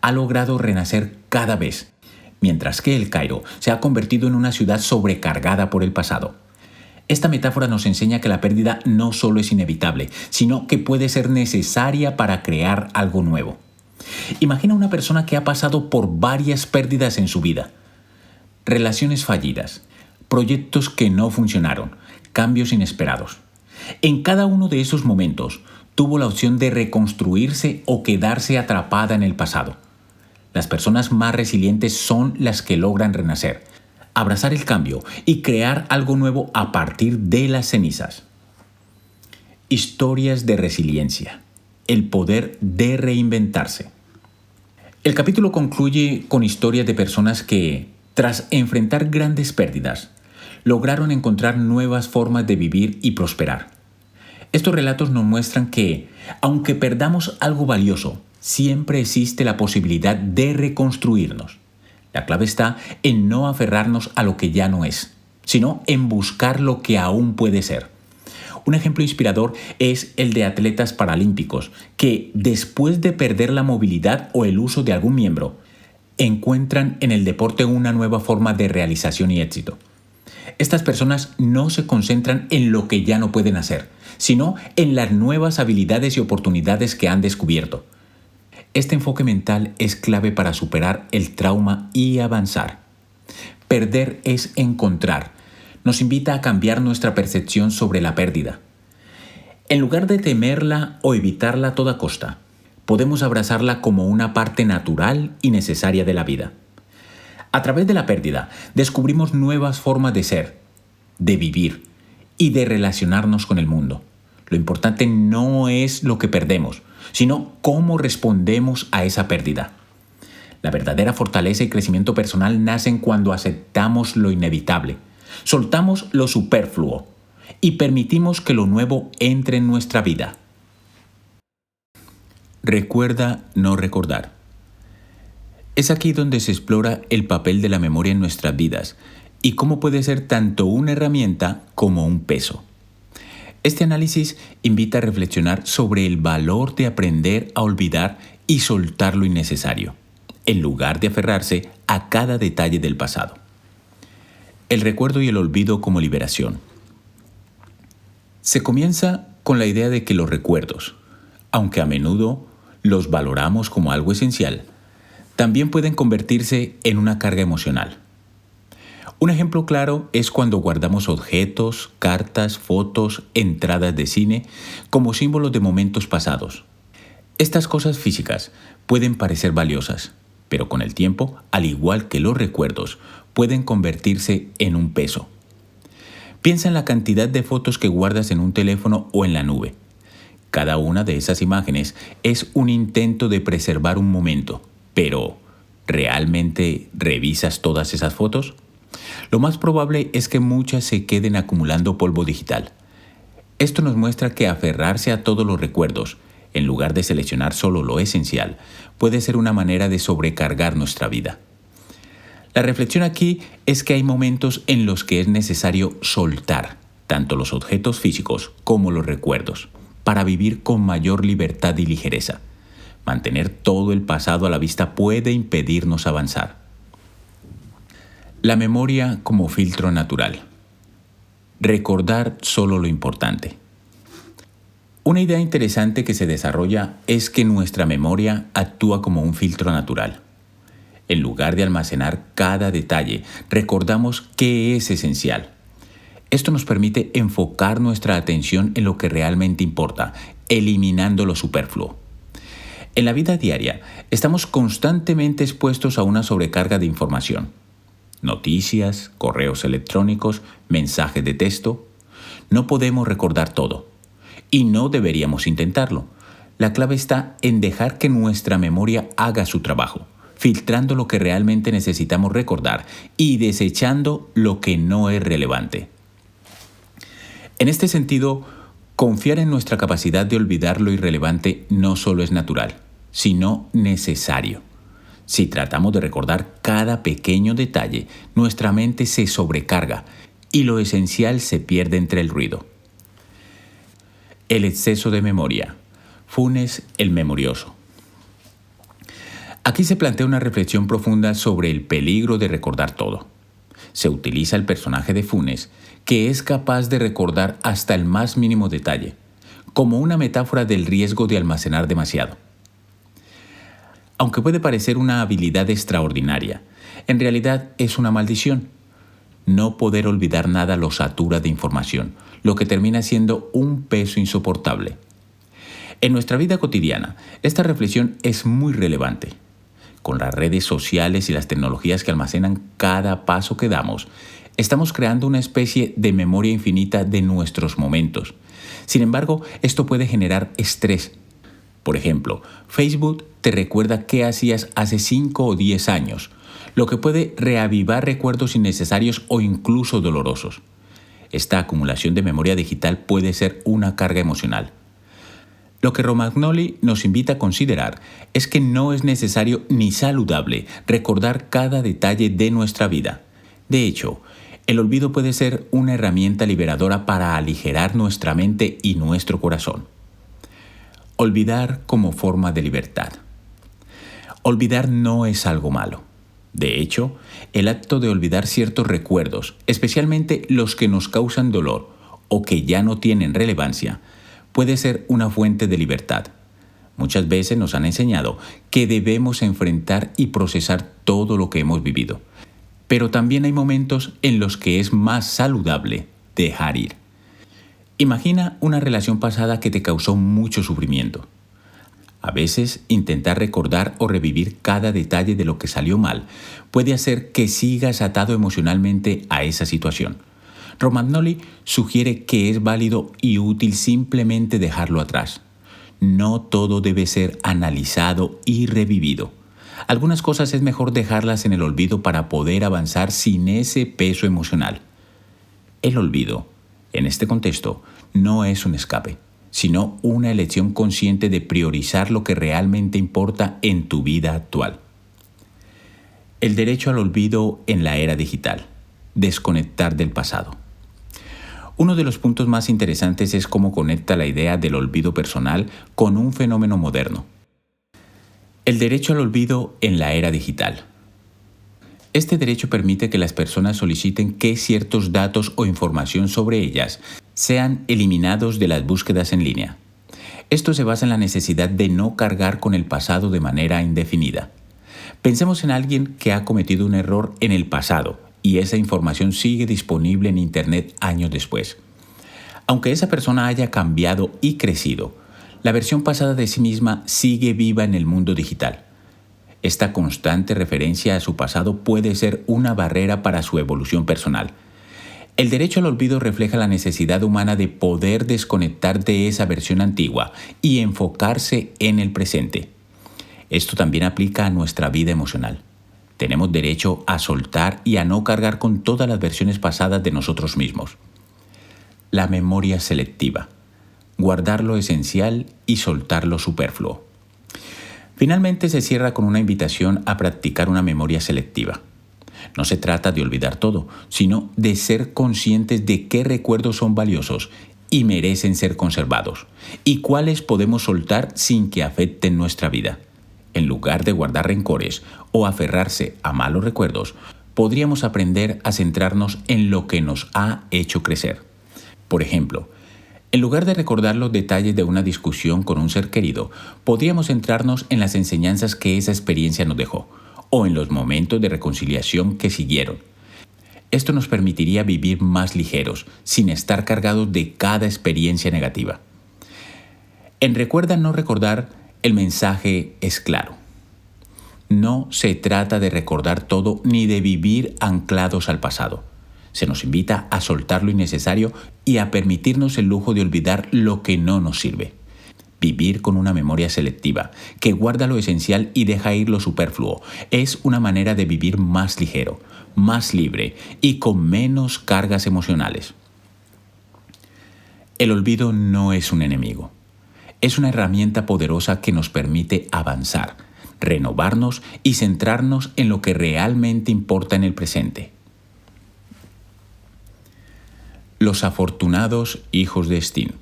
ha logrado renacer cada vez, mientras que El Cairo se ha convertido en una ciudad sobrecargada por el pasado. Esta metáfora nos enseña que la pérdida no solo es inevitable, sino que puede ser necesaria para crear algo nuevo. Imagina una persona que ha pasado por varias pérdidas en su vida. Relaciones fallidas, proyectos que no funcionaron, cambios inesperados. En cada uno de esos momentos tuvo la opción de reconstruirse o quedarse atrapada en el pasado. Las personas más resilientes son las que logran renacer, abrazar el cambio y crear algo nuevo a partir de las cenizas. Historias de resiliencia. El poder de reinventarse. El capítulo concluye con historias de personas que, tras enfrentar grandes pérdidas, lograron encontrar nuevas formas de vivir y prosperar. Estos relatos nos muestran que, aunque perdamos algo valioso, siempre existe la posibilidad de reconstruirnos. La clave está en no aferrarnos a lo que ya no es, sino en buscar lo que aún puede ser. Un ejemplo inspirador es el de atletas paralímpicos que, después de perder la movilidad o el uso de algún miembro, encuentran en el deporte una nueva forma de realización y éxito. Estas personas no se concentran en lo que ya no pueden hacer, sino en las nuevas habilidades y oportunidades que han descubierto. Este enfoque mental es clave para superar el trauma y avanzar. Perder es encontrar. Nos invita a cambiar nuestra percepción sobre la pérdida. En lugar de temerla o evitarla a toda costa, podemos abrazarla como una parte natural y necesaria de la vida. A través de la pérdida, descubrimos nuevas formas de ser, de vivir y de relacionarnos con el mundo. Lo importante no es lo que perdemos, sino cómo respondemos a esa pérdida. La verdadera fortaleza y crecimiento personal nacen cuando aceptamos lo inevitable, soltamos lo superfluo y permitimos que lo nuevo entre en nuestra vida. Recuerda no recordar. Es aquí donde se explora el papel de la memoria en nuestras vidas y cómo puede ser tanto una herramienta como un peso. Este análisis invita a reflexionar sobre el valor de aprender a olvidar y soltar lo innecesario, en lugar de aferrarse a cada detalle del pasado. El recuerdo y el olvido como liberación. Se comienza con la idea de que los recuerdos, aunque a menudo los valoramos como algo esencial, también pueden convertirse en una carga emocional. Un ejemplo claro es cuando guardamos objetos, cartas, fotos, entradas de cine como símbolos de momentos pasados. Estas cosas físicas pueden parecer valiosas, pero con el tiempo, al igual que los recuerdos, pueden convertirse en un peso. Piensa en la cantidad de fotos que guardas en un teléfono o en la nube. Cada una de esas imágenes es un intento de preservar un momento, pero ¿realmente revisas todas esas fotos? Lo más probable es que muchas se queden acumulando polvo digital. Esto nos muestra que aferrarse a todos los recuerdos, en lugar de seleccionar solo lo esencial, puede ser una manera de sobrecargar nuestra vida. La reflexión aquí es que hay momentos en los que es necesario soltar tanto los objetos físicos como los recuerdos, para vivir con mayor libertad y ligereza. Mantener todo el pasado a la vista puede impedirnos avanzar. La memoria como filtro natural. Recordar solo lo importante. Una idea interesante que se desarrolla es que nuestra memoria actúa como un filtro natural. En lugar de almacenar cada detalle, recordamos qué es esencial. Esto nos permite enfocar nuestra atención en lo que realmente importa, eliminando lo superfluo. En la vida diaria, estamos constantemente expuestos a una sobrecarga de información. Noticias, correos electrónicos, mensajes de texto. No podemos recordar todo. Y no deberíamos intentarlo. La clave está en dejar que nuestra memoria haga su trabajo, filtrando lo que realmente necesitamos recordar y desechando lo que no es relevante. En este sentido, confiar en nuestra capacidad de olvidar lo irrelevante no solo es natural, sino necesario. Si tratamos de recordar cada pequeño detalle, nuestra mente se sobrecarga y lo esencial se pierde entre el ruido. El exceso de memoria. Funes el memorioso. Aquí se plantea una reflexión profunda sobre el peligro de recordar todo. Se utiliza el personaje de Funes, que es capaz de recordar hasta el más mínimo detalle, como una metáfora del riesgo de almacenar demasiado. Aunque puede parecer una habilidad extraordinaria, en realidad es una maldición. No poder olvidar nada lo satura de información, lo que termina siendo un peso insoportable. En nuestra vida cotidiana, esta reflexión es muy relevante. Con las redes sociales y las tecnologías que almacenan cada paso que damos, estamos creando una especie de memoria infinita de nuestros momentos. Sin embargo, esto puede generar estrés. Por ejemplo, Facebook te recuerda qué hacías hace 5 o 10 años, lo que puede reavivar recuerdos innecesarios o incluso dolorosos. Esta acumulación de memoria digital puede ser una carga emocional. Lo que Romagnoli nos invita a considerar es que no es necesario ni saludable recordar cada detalle de nuestra vida. De hecho, el olvido puede ser una herramienta liberadora para aligerar nuestra mente y nuestro corazón. Olvidar como forma de libertad. Olvidar no es algo malo. De hecho, el acto de olvidar ciertos recuerdos, especialmente los que nos causan dolor o que ya no tienen relevancia, puede ser una fuente de libertad. Muchas veces nos han enseñado que debemos enfrentar y procesar todo lo que hemos vivido. Pero también hay momentos en los que es más saludable dejar ir. Imagina una relación pasada que te causó mucho sufrimiento. A veces, intentar recordar o revivir cada detalle de lo que salió mal puede hacer que sigas atado emocionalmente a esa situación. Romagnoli sugiere que es válido y útil simplemente dejarlo atrás. No todo debe ser analizado y revivido. Algunas cosas es mejor dejarlas en el olvido para poder avanzar sin ese peso emocional. El olvido, en este contexto, no es un escape, sino una elección consciente de priorizar lo que realmente importa en tu vida actual. El derecho al olvido en la era digital. Desconectar del pasado. Uno de los puntos más interesantes es cómo conecta la idea del olvido personal con un fenómeno moderno. El derecho al olvido en la era digital. Este derecho permite que las personas soliciten que ciertos datos o información sobre ellas sean eliminados de las búsquedas en línea. Esto se basa en la necesidad de no cargar con el pasado de manera indefinida. Pensemos en alguien que ha cometido un error en el pasado y esa información sigue disponible en Internet años después. Aunque esa persona haya cambiado y crecido, la versión pasada de sí misma sigue viva en el mundo digital. Esta constante referencia a su pasado puede ser una barrera para su evolución personal. El derecho al olvido refleja la necesidad humana de poder desconectar de esa versión antigua y enfocarse en el presente. Esto también aplica a nuestra vida emocional. Tenemos derecho a soltar y a no cargar con todas las versiones pasadas de nosotros mismos. La memoria selectiva. Guardar lo esencial y soltar lo superfluo. Finalmente se cierra con una invitación a practicar una memoria selectiva. No se trata de olvidar todo, sino de ser conscientes de qué recuerdos son valiosos y merecen ser conservados, y cuáles podemos soltar sin que afecten nuestra vida. En lugar de guardar rencores o aferrarse a malos recuerdos, podríamos aprender a centrarnos en lo que nos ha hecho crecer. Por ejemplo, en lugar de recordar los detalles de una discusión con un ser querido, podríamos centrarnos en las enseñanzas que esa experiencia nos dejó, o en los momentos de reconciliación que siguieron. Esto nos permitiría vivir más ligeros, sin estar cargados de cada experiencia negativa. En Recuerda no recordar, el mensaje es claro. No se trata de recordar todo ni de vivir anclados al pasado. Se nos invita a soltar lo innecesario y a permitirnos el lujo de olvidar lo que no nos sirve. Vivir con una memoria selectiva, que guarda lo esencial y deja ir lo superfluo, es una manera de vivir más ligero, más libre y con menos cargas emocionales. El olvido no es un enemigo. Es una herramienta poderosa que nos permite avanzar, renovarnos y centrarnos en lo que realmente importa en el presente. Los afortunados hijos de Steen.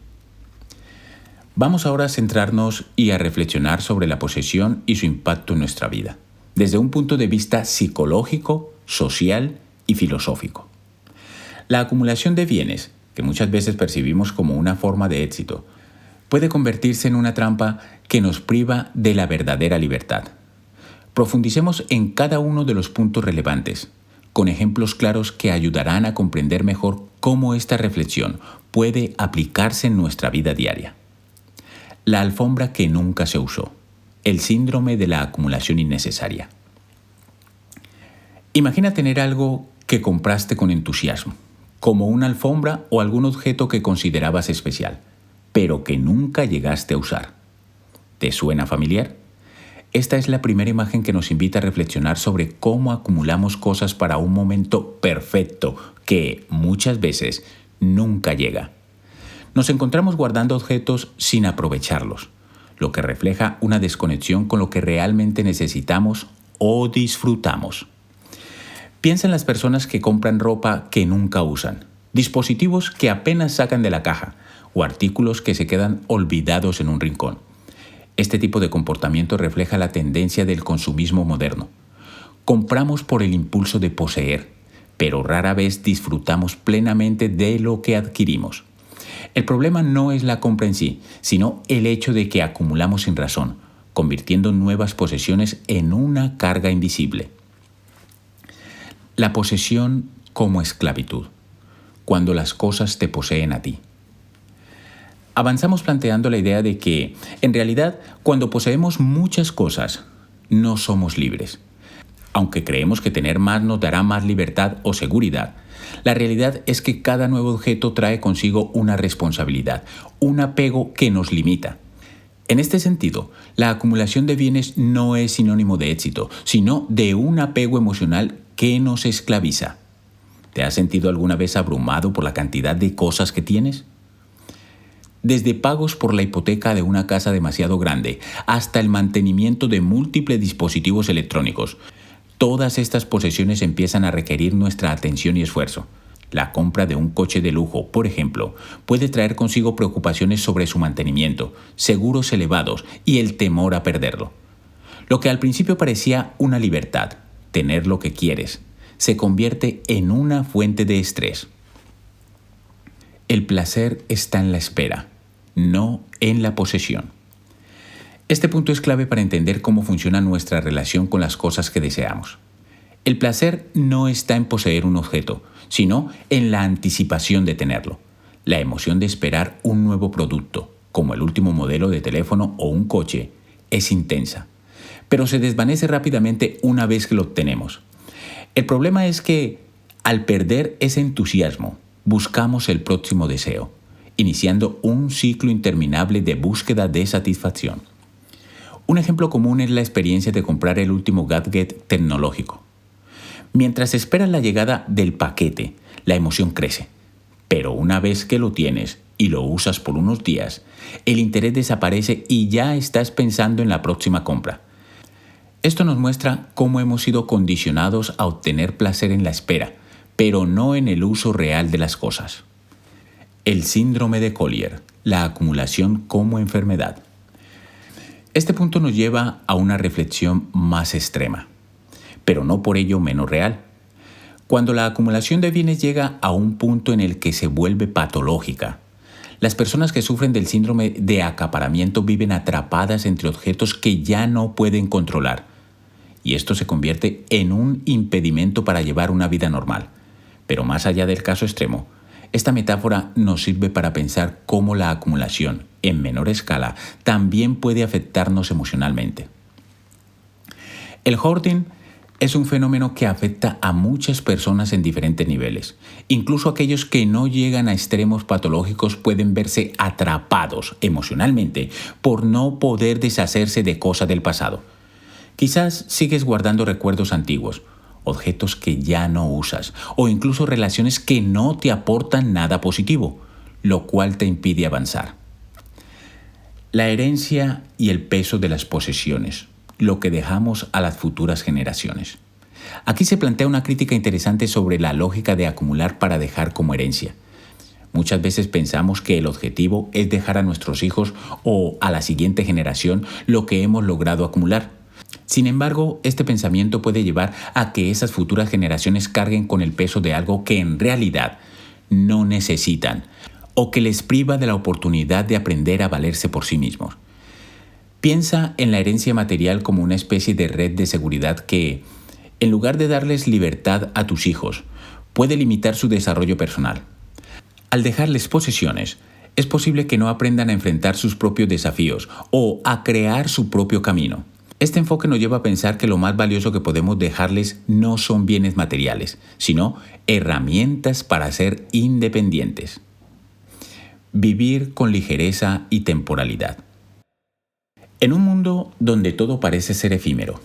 Vamos ahora a centrarnos y a reflexionar sobre la posesión y su impacto en nuestra vida, desde un punto de vista psicológico, social y filosófico. La acumulación de bienes, que muchas veces percibimos como una forma de éxito, puede convertirse en una trampa que nos priva de la verdadera libertad. Profundicemos en cada uno de los puntos relevantes, con ejemplos claros que ayudarán a comprender mejor cómo esta reflexión puede aplicarse en nuestra vida diaria. La alfombra que nunca se usó. El síndrome de la acumulación innecesaria. Imagina tener algo que compraste con entusiasmo, como una alfombra o algún objeto que considerabas especial, pero que nunca llegaste a usar. ¿Te suena familiar? Esta es la primera imagen que nos invita a reflexionar sobre cómo acumulamos cosas para un momento perfecto que, muchas veces, nunca llega. Nos encontramos guardando objetos sin aprovecharlos, lo que refleja una desconexión con lo que realmente necesitamos o disfrutamos. Piensa en las personas que compran ropa que nunca usan, dispositivos que apenas sacan de la caja o artículos que se quedan olvidados en un rincón. Este tipo de comportamiento refleja la tendencia del consumismo moderno. Compramos por el impulso de poseer, pero rara vez disfrutamos plenamente de lo que adquirimos. El problema no es la compra en sí, sino el hecho de que acumulamos sin razón, convirtiendo nuevas posesiones en una carga invisible. La posesión como esclavitud, cuando las cosas te poseen a ti. Avanzamos planteando la idea de que, en realidad, cuando poseemos muchas cosas, no somos libres. Aunque creemos que tener más nos dará más libertad o seguridad, la realidad es que cada nuevo objeto trae consigo una responsabilidad, un apego que nos limita. En este sentido, la acumulación de bienes no es sinónimo de éxito, sino de un apego emocional que nos esclaviza. ¿Te has sentido alguna vez abrumado por la cantidad de cosas que tienes? Desde pagos por la hipoteca de una casa demasiado grande hasta el mantenimiento de múltiples dispositivos electrónicos, todas estas posesiones empiezan a requerir nuestra atención y esfuerzo. La compra de un coche de lujo, por ejemplo, puede traer consigo preocupaciones sobre su mantenimiento, seguros elevados y el temor a perderlo. Lo que al principio parecía una libertad, tener lo que quieres, se convierte en una fuente de estrés. El placer está en la espera, no en la posesión. Este punto es clave para entender cómo funciona nuestra relación con las cosas que deseamos. El placer no está en poseer un objeto, sino en la anticipación de tenerlo. La emoción de esperar un nuevo producto, como el último modelo de teléfono o un coche, es intensa, pero se desvanece rápidamente una vez que lo obtenemos. El problema es que, al perder ese entusiasmo, buscamos el próximo deseo, iniciando un ciclo interminable de búsqueda de satisfacción. Un ejemplo común es la experiencia de comprar el último gadget tecnológico. Mientras esperas la llegada del paquete, la emoción crece. Pero una vez que lo tienes y lo usas por unos días, el interés desaparece y ya estás pensando en la próxima compra. Esto nos muestra cómo hemos sido condicionados a obtener placer en la espera, pero no en el uso real de las cosas. El síndrome de Collier, la acumulación como enfermedad. Este punto nos lleva a una reflexión más extrema, pero no por ello menos real. Cuando la acumulación de bienes llega a un punto en el que se vuelve patológica, las personas que sufren del síndrome de acaparamiento viven atrapadas entre objetos que ya no pueden controlar, y esto se convierte en un impedimento para llevar una vida normal. Pero más allá del caso extremo, esta metáfora nos sirve para pensar cómo la acumulación, en menor escala, también puede afectarnos emocionalmente. El hoarding es un fenómeno que afecta a muchas personas en diferentes niveles. Incluso aquellos que no llegan a extremos patológicos pueden verse atrapados emocionalmente por no poder deshacerse de cosas del pasado. Quizás sigues guardando recuerdos antiguos, objetos que ya no usas, o incluso relaciones que no te aportan nada positivo, lo cual te impide avanzar. La herencia y el peso de las posesiones, lo que dejamos a las futuras generaciones. Aquí se plantea una crítica interesante sobre la lógica de acumular para dejar como herencia. Muchas veces pensamos que el objetivo es dejar a nuestros hijos o a la siguiente generación lo que hemos logrado acumular. Sin embargo, este pensamiento puede llevar a que esas futuras generaciones carguen con el peso de algo que en realidad no necesitan o que les priva de la oportunidad de aprender a valerse por sí mismos. Piensa en la herencia material como una especie de red de seguridad que, en lugar de darles libertad a tus hijos, puede limitar su desarrollo personal. Al dejarles posesiones, es posible que no aprendan a enfrentar sus propios desafíos o a crear su propio camino. Este enfoque nos lleva a pensar que lo más valioso que podemos dejarles no son bienes materiales, sino herramientas para ser independientes. Vivir con ligereza y temporalidad. En un mundo donde todo parece ser efímero,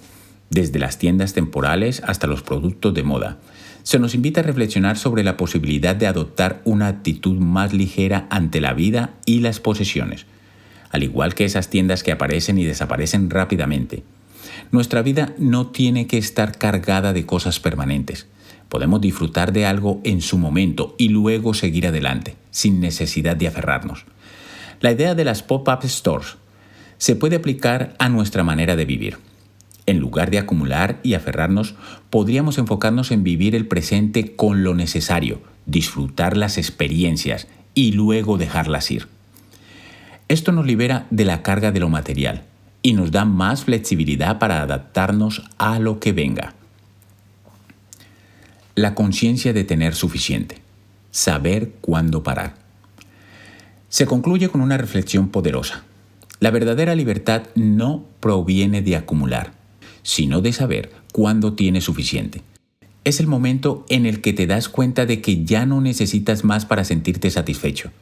desde las tiendas temporales hasta los productos de moda, se nos invita a reflexionar sobre la posibilidad de adoptar una actitud más ligera ante la vida y las posesiones, al igual que esas tiendas que aparecen y desaparecen rápidamente. Nuestra vida no tiene que estar cargada de cosas permanentes. Podemos disfrutar de algo en su momento y luego seguir adelante, sin necesidad de aferrarnos. La idea de las pop-up stores se puede aplicar a nuestra manera de vivir. En lugar de acumular y aferrarnos, podríamos enfocarnos en vivir el presente con lo necesario, disfrutar las experiencias y luego dejarlas ir. Esto nos libera de la carga de lo material y nos da más flexibilidad para adaptarnos a lo que venga. La conciencia de tener suficiente, saber cuándo parar. Se concluye con una reflexión poderosa. La verdadera libertad no proviene de acumular, sino de saber cuándo tienes suficiente. Es el momento en el que te das cuenta de que ya no necesitas más para sentirte satisfecho.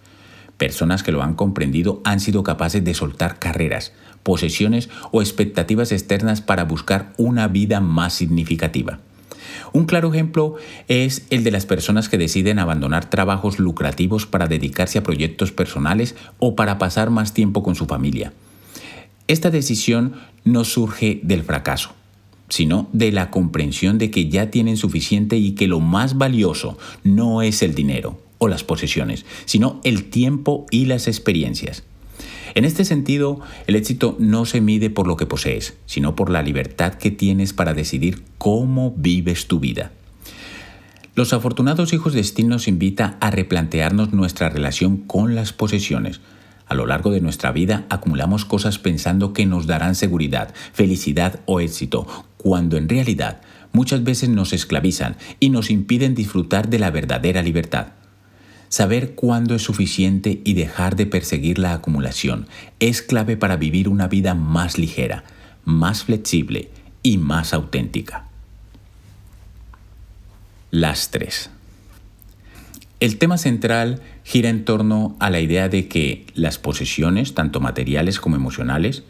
Personas que lo han comprendido han sido capaces de soltar carreras, posesiones o expectativas externas para buscar una vida más significativa. Un claro ejemplo es el de las personas que deciden abandonar trabajos lucrativos para dedicarse a proyectos personales o para pasar más tiempo con su familia. Esta decisión no surge del fracaso, sino de la comprensión de que ya tienen suficiente y que lo más valioso no es el dinero o las posesiones, sino el tiempo y las experiencias. En este sentido, el éxito no se mide por lo que posees, sino por la libertad que tienes para decidir cómo vives tu vida. Los afortunados hijos de Steel nos invita a replantearnos nuestra relación con las posesiones. A lo largo de nuestra vida acumulamos cosas pensando que nos darán seguridad, felicidad o éxito, cuando en realidad muchas veces nos esclavizan y nos impiden disfrutar de la verdadera libertad. Saber cuándo es suficiente y dejar de perseguir la acumulación es clave para vivir una vida más ligera, más flexible y más auténtica. Lastres. El tema central gira en torno a la idea de que las posesiones, tanto materiales como emocionales,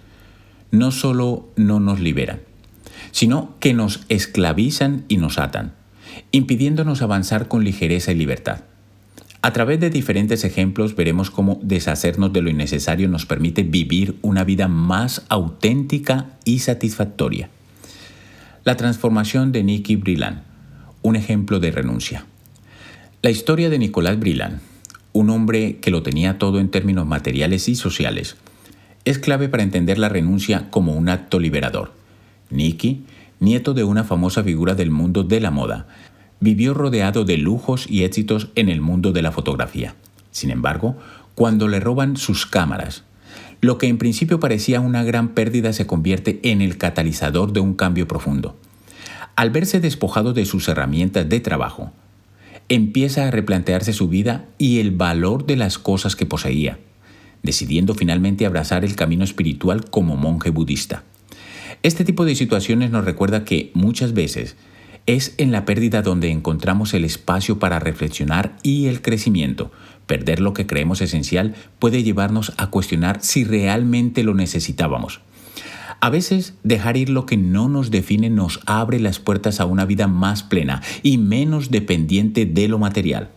no solo no nos liberan, sino que nos esclavizan y nos atan, impidiéndonos avanzar con ligereza y libertad. A través de diferentes ejemplos veremos cómo deshacernos de lo innecesario nos permite vivir una vida más auténtica y satisfactoria. La transformación de Nikki Brilland, un ejemplo de renuncia. La historia de Nicolás Brilland, un hombre que lo tenía todo en términos materiales y sociales, es clave para entender la renuncia como un acto liberador. Nicky, nieto de una famosa figura del mundo de la moda, vivió rodeado de lujos y éxitos en el mundo de la fotografía. Sin embargo, cuando le roban sus cámaras, lo que en principio parecía una gran pérdida se convierte en el catalizador de un cambio profundo. Al verse despojado de sus herramientas de trabajo, empieza a replantearse su vida y el valor de las cosas que poseía, decidiendo finalmente abrazar el camino espiritual como monje budista. Este tipo de situaciones nos recuerda que muchas veces es en la pérdida donde encontramos el espacio para reflexionar y el crecimiento. Perder lo que creemos esencial puede llevarnos a cuestionar si realmente lo necesitábamos. A veces, dejar ir lo que no nos define nos abre las puertas a una vida más plena y menos dependiente de lo material.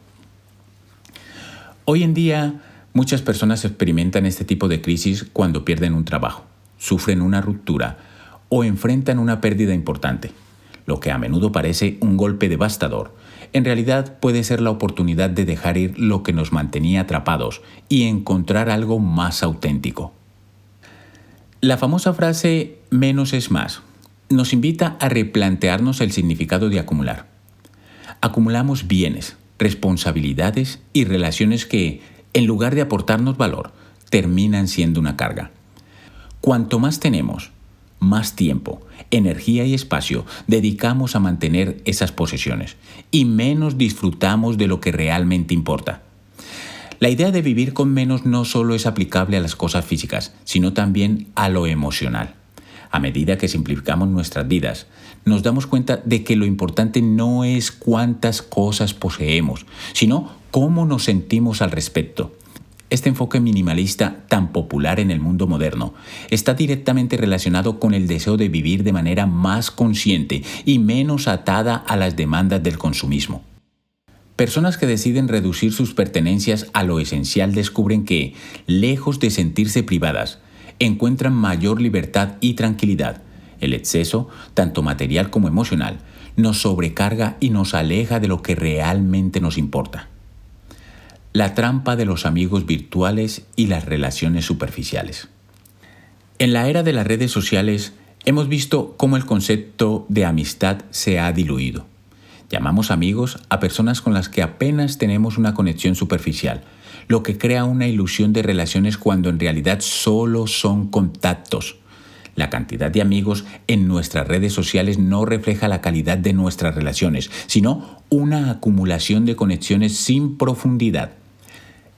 Hoy en día, muchas personas experimentan este tipo de crisis cuando pierden un trabajo, sufren una ruptura o enfrentan una pérdida importante. Lo que a menudo parece un golpe devastador, en realidad puede ser la oportunidad de dejar ir lo que nos mantenía atrapados y encontrar algo más auténtico. La famosa frase "menos es más" nos invita a replantearnos el significado de acumular. Acumulamos bienes, responsabilidades y relaciones que, en lugar de aportarnos valor, terminan siendo una carga. Cuanto más tenemos, más tiempo, energía y espacio dedicamos a mantener esas posesiones y menos disfrutamos de lo que realmente importa. La idea de vivir con menos no solo es aplicable a las cosas físicas, sino también a lo emocional. A medida que simplificamos nuestras vidas, nos damos cuenta de que lo importante no es cuántas cosas poseemos, sino cómo nos sentimos al respecto. Este enfoque minimalista tan popular en el mundo moderno está directamente relacionado con el deseo de vivir de manera más consciente y menos atada a las demandas del consumismo. Personas que deciden reducir sus pertenencias a lo esencial descubren que, lejos de sentirse privadas, encuentran mayor libertad y tranquilidad. El exceso, tanto material como emocional, nos sobrecarga y nos aleja de lo que realmente nos importa. La trampa de los amigos virtuales y las relaciones superficiales. En la era de las redes sociales, hemos visto cómo el concepto de amistad se ha diluido. Llamamos amigos a personas con las que apenas tenemos una conexión superficial, lo que crea una ilusión de relaciones cuando en realidad solo son contactos. La cantidad de amigos en nuestras redes sociales no refleja la calidad de nuestras relaciones, sino una acumulación de conexiones sin profundidad.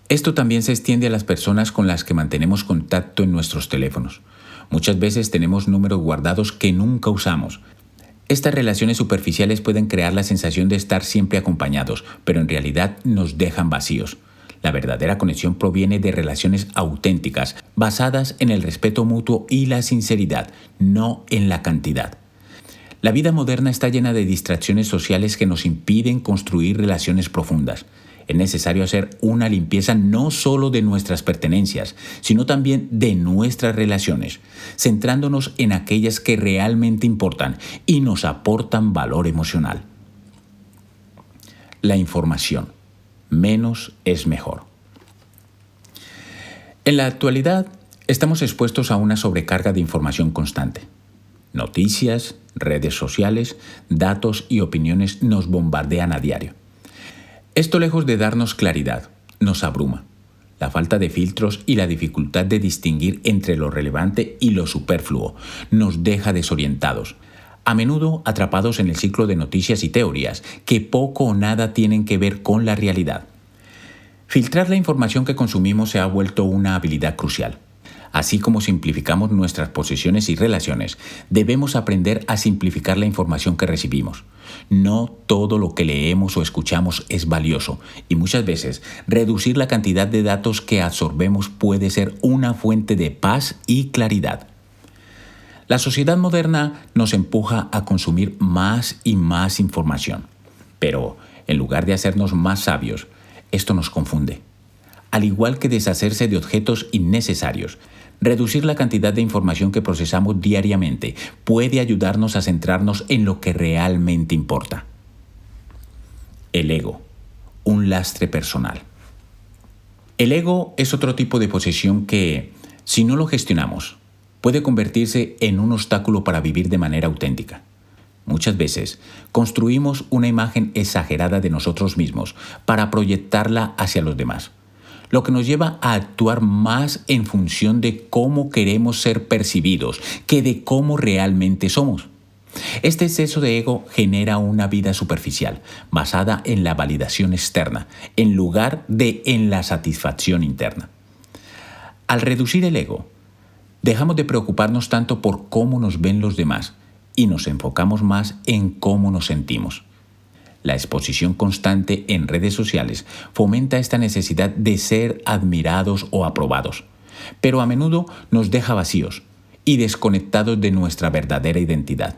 Esto también se extiende a las personas con las que mantenemos contacto en nuestros teléfonos. Muchas veces tenemos números guardados que nunca usamos. Estas relaciones superficiales pueden crear la sensación de estar siempre acompañados, pero en realidad nos dejan vacíos. La verdadera conexión proviene de relaciones auténticas, basadas en el respeto mutuo y la sinceridad, no en la cantidad. La vida moderna está llena de distracciones sociales que nos impiden construir relaciones profundas. Es necesario hacer una limpieza no solo de nuestras pertenencias, sino también de nuestras relaciones, centrándonos en aquellas que realmente importan y nos aportan valor emocional. La información. Menos es mejor. En la actualidad, estamos expuestos a una sobrecarga de información constante. Noticias, redes sociales, datos y opiniones nos bombardean a diario. Esto, lejos de darnos claridad, nos abruma. La falta de filtros y la dificultad de distinguir entre lo relevante y lo superfluo nos deja desorientados, a menudo atrapados en el ciclo de noticias y teorías que poco o nada tienen que ver con la realidad. Filtrar la información que consumimos se ha vuelto una habilidad crucial. Así como simplificamos nuestras posesiones y relaciones, debemos aprender a simplificar la información que recibimos. No todo lo que leemos o escuchamos es valioso y muchas veces reducir la cantidad de datos que absorbemos puede ser una fuente de paz y claridad. La sociedad moderna nos empuja a consumir más y más información, pero en lugar de hacernos más sabios, esto nos confunde. Al igual que deshacerse de objetos innecesarios, reducir la cantidad de información que procesamos diariamente puede ayudarnos a centrarnos en lo que realmente importa. El ego, un lastre personal. El ego es otro tipo de posesión que, si no lo gestionamos, puede convertirse en un obstáculo para vivir de manera auténtica. Muchas veces construimos una imagen exagerada de nosotros mismos para proyectarla hacia los demás, lo que nos lleva a actuar más en función de cómo queremos ser percibidos que de cómo realmente somos. Este exceso de ego genera una vida superficial, basada en la validación externa, en lugar de en la satisfacción interna. Al reducir el ego, dejamos de preocuparnos tanto por cómo nos ven los demás y nos enfocamos más en cómo nos sentimos. La exposición constante en redes sociales fomenta esta necesidad de ser admirados o aprobados, pero a menudo nos deja vacíos y desconectados de nuestra verdadera identidad.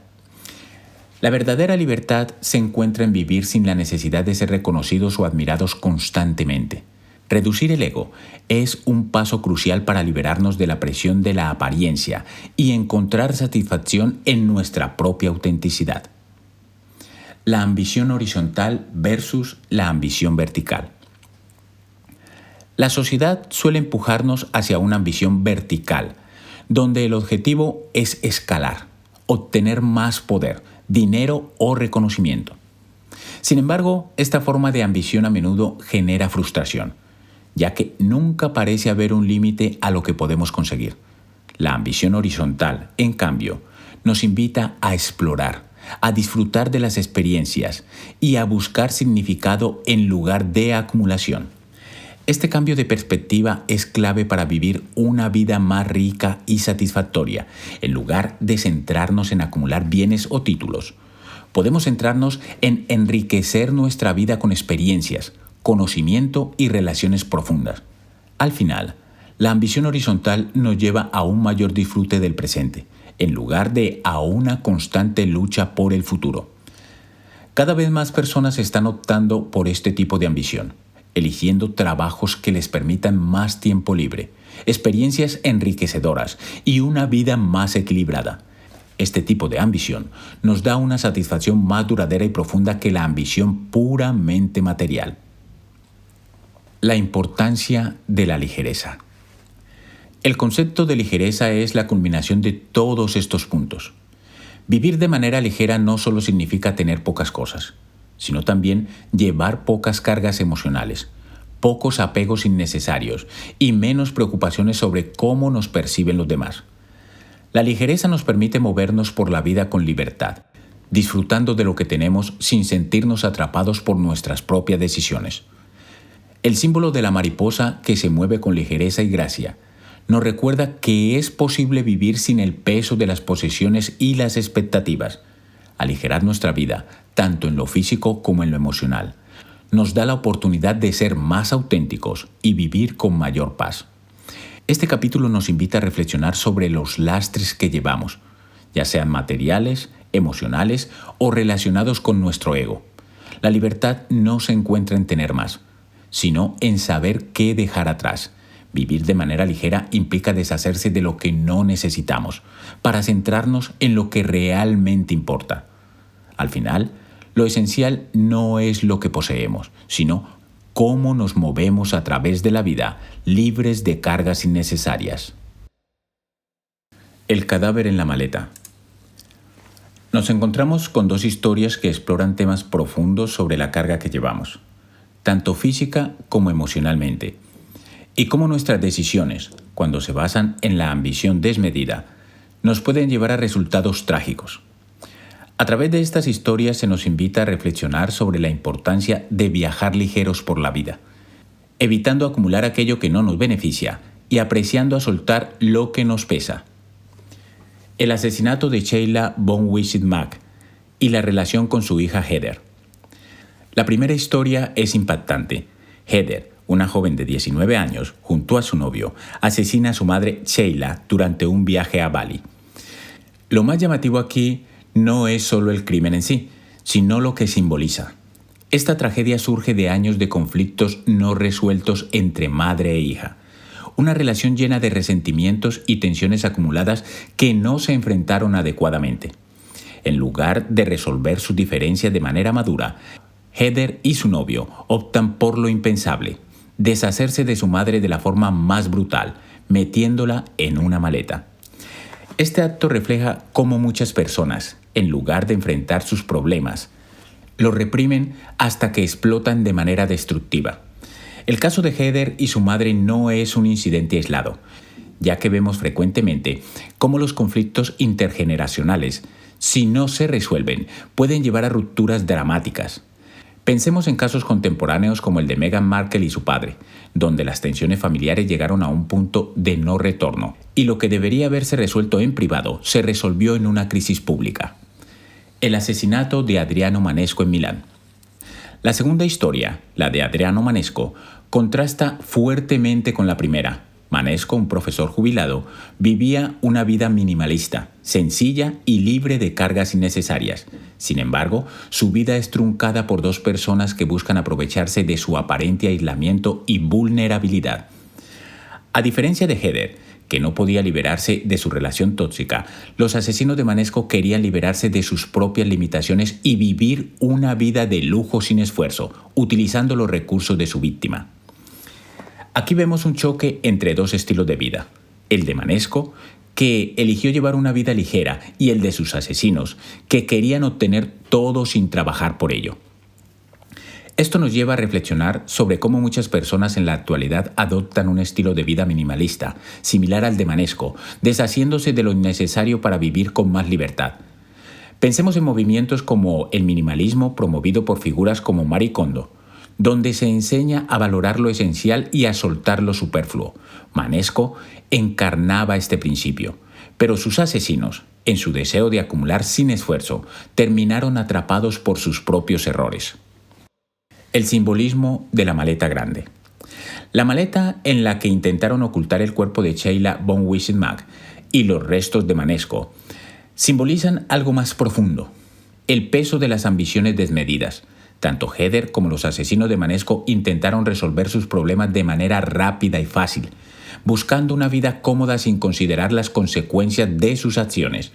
La verdadera libertad se encuentra en vivir sin la necesidad de ser reconocidos o admirados constantemente. Reducir el ego es un paso crucial para liberarnos de la presión de la apariencia y encontrar satisfacción en nuestra propia autenticidad. La ambición horizontal versus la ambición vertical. La sociedad suele empujarnos hacia una ambición vertical, donde el objetivo es escalar, obtener más poder, dinero o reconocimiento. Sin embargo, esta forma de ambición a menudo genera frustración, ya que nunca parece haber un límite a lo que podemos conseguir. La ambición horizontal, en cambio, nos invita a explorar, a disfrutar de las experiencias y a buscar significado en lugar de acumulación. Este cambio de perspectiva es clave para vivir una vida más rica y satisfactoria, en lugar de centrarnos en acumular bienes o títulos. Podemos centrarnos en enriquecer nuestra vida con experiencias, conocimiento y relaciones profundas. Al final, la ambición horizontal nos lleva a un mayor disfrute del presente, en lugar de a una constante lucha por el futuro. Cada vez más personas están optando por este tipo de ambición, eligiendo trabajos que les permitan más tiempo libre, experiencias enriquecedoras y una vida más equilibrada. Este tipo de ambición nos da una satisfacción más duradera y profunda que la ambición puramente material. La importancia de la ligereza. El concepto de ligereza es la culminación de todos estos puntos. Vivir de manera ligera no solo significa tener pocas cosas, sino también llevar pocas cargas emocionales, pocos apegos innecesarios y menos preocupaciones sobre cómo nos perciben los demás. La ligereza nos permite movernos por la vida con libertad, disfrutando de lo que tenemos sin sentirnos atrapados por nuestras propias decisiones. El símbolo de la mariposa que se mueve con ligereza y gracia nos recuerda que es posible vivir sin el peso de las posesiones y las expectativas, aligerar nuestra vida, tanto en lo físico como en lo emocional. nos da la oportunidad de ser más auténticos y vivir con mayor paz. Este capítulo nos invita a reflexionar sobre los lastres que llevamos, ya sean materiales, emocionales o relacionados con nuestro ego. La libertad no se encuentra en tener más, sino en saber qué dejar atrás. Vivir de manera ligera implica deshacerse de lo que no necesitamos, para centrarnos en lo que realmente importa. Al final, lo esencial no es lo que poseemos, sino cómo nos movemos a través de la vida, libres de cargas innecesarias. El cadáver en la maleta. Nos encontramos con dos historias que exploran temas profundos sobre la carga que llevamos, tanto física como emocionalmente, y cómo nuestras decisiones, cuando se basan en la ambición desmedida, nos pueden llevar a resultados trágicos. A través de estas historias se nos invita a reflexionar sobre la importancia de viajar ligeros por la vida, evitando acumular aquello que no nos beneficia y apreciando a soltar lo que nos pesa. El asesinato de Sheila von Wiesenthal y la relación con su hija Heather. La primera historia es impactante. Heather, una joven de 19 años, junto a su novio, asesina a su madre Sheila durante un viaje a Bali. Lo más llamativo aquí no es solo el crimen en sí, sino lo que simboliza. Esta tragedia surge de años de conflictos no resueltos entre madre e hija. Una relación llena de resentimientos y tensiones acumuladas que no se enfrentaron adecuadamente. En lugar de resolver sus diferencias de manera madura, Heather y su novio optan por lo impensable: deshacerse de su madre de la forma más brutal, metiéndola en una maleta. Este acto refleja cómo muchas personas, en lugar de enfrentar sus problemas, los reprimen hasta que explotan de manera destructiva. El caso de Heather y su madre no es un incidente aislado, ya que vemos frecuentemente cómo los conflictos intergeneracionales, si no se resuelven, pueden llevar a rupturas dramáticas. Pensemos en casos contemporáneos como el de Meghan Markle y su padre, donde las tensiones familiares llegaron a un punto de no retorno, y lo que debería haberse resuelto en privado se resolvió en una crisis pública. El asesinato de Adriano Manesco en Milán. La segunda historia, la de Adriano Manesco, contrasta fuertemente con la primera. Manesco, un profesor jubilado, vivía una vida minimalista, sencilla y libre de cargas innecesarias. Sin embargo, su vida es truncada por dos personas que buscan aprovecharse de su aparente aislamiento y vulnerabilidad. A diferencia de Heather, que no podía liberarse de su relación tóxica, los asesinos de Manesco querían liberarse de sus propias limitaciones y vivir una vida de lujo sin esfuerzo, utilizando los recursos de su víctima. Aquí vemos un choque entre dos estilos de vida: el de Manesco, que eligió llevar una vida ligera, y el de sus asesinos, que querían obtener todo sin trabajar por ello. Esto nos lleva a reflexionar sobre cómo muchas personas en la actualidad adoptan un estilo de vida minimalista, similar al de Manesco, deshaciéndose de lo innecesario para vivir con más libertad. Pensemos en movimientos como el minimalismo promovido por figuras como Marie Kondo, donde se enseña a valorar lo esencial y a soltar lo superfluo. Manesco encarnaba este principio, pero sus asesinos, en su deseo de acumular sin esfuerzo, terminaron atrapados por sus propios errores. El simbolismo de la maleta grande. La maleta en la que intentaron ocultar el cuerpo de Sheila von Wiesenthal y los restos de Manesco simbolizan algo más profundo: el peso de las ambiciones desmedidas. Tanto Heather como los asesinos de Manesco intentaron resolver sus problemas de manera rápida y fácil, buscando una vida cómoda sin considerar las consecuencias de sus acciones.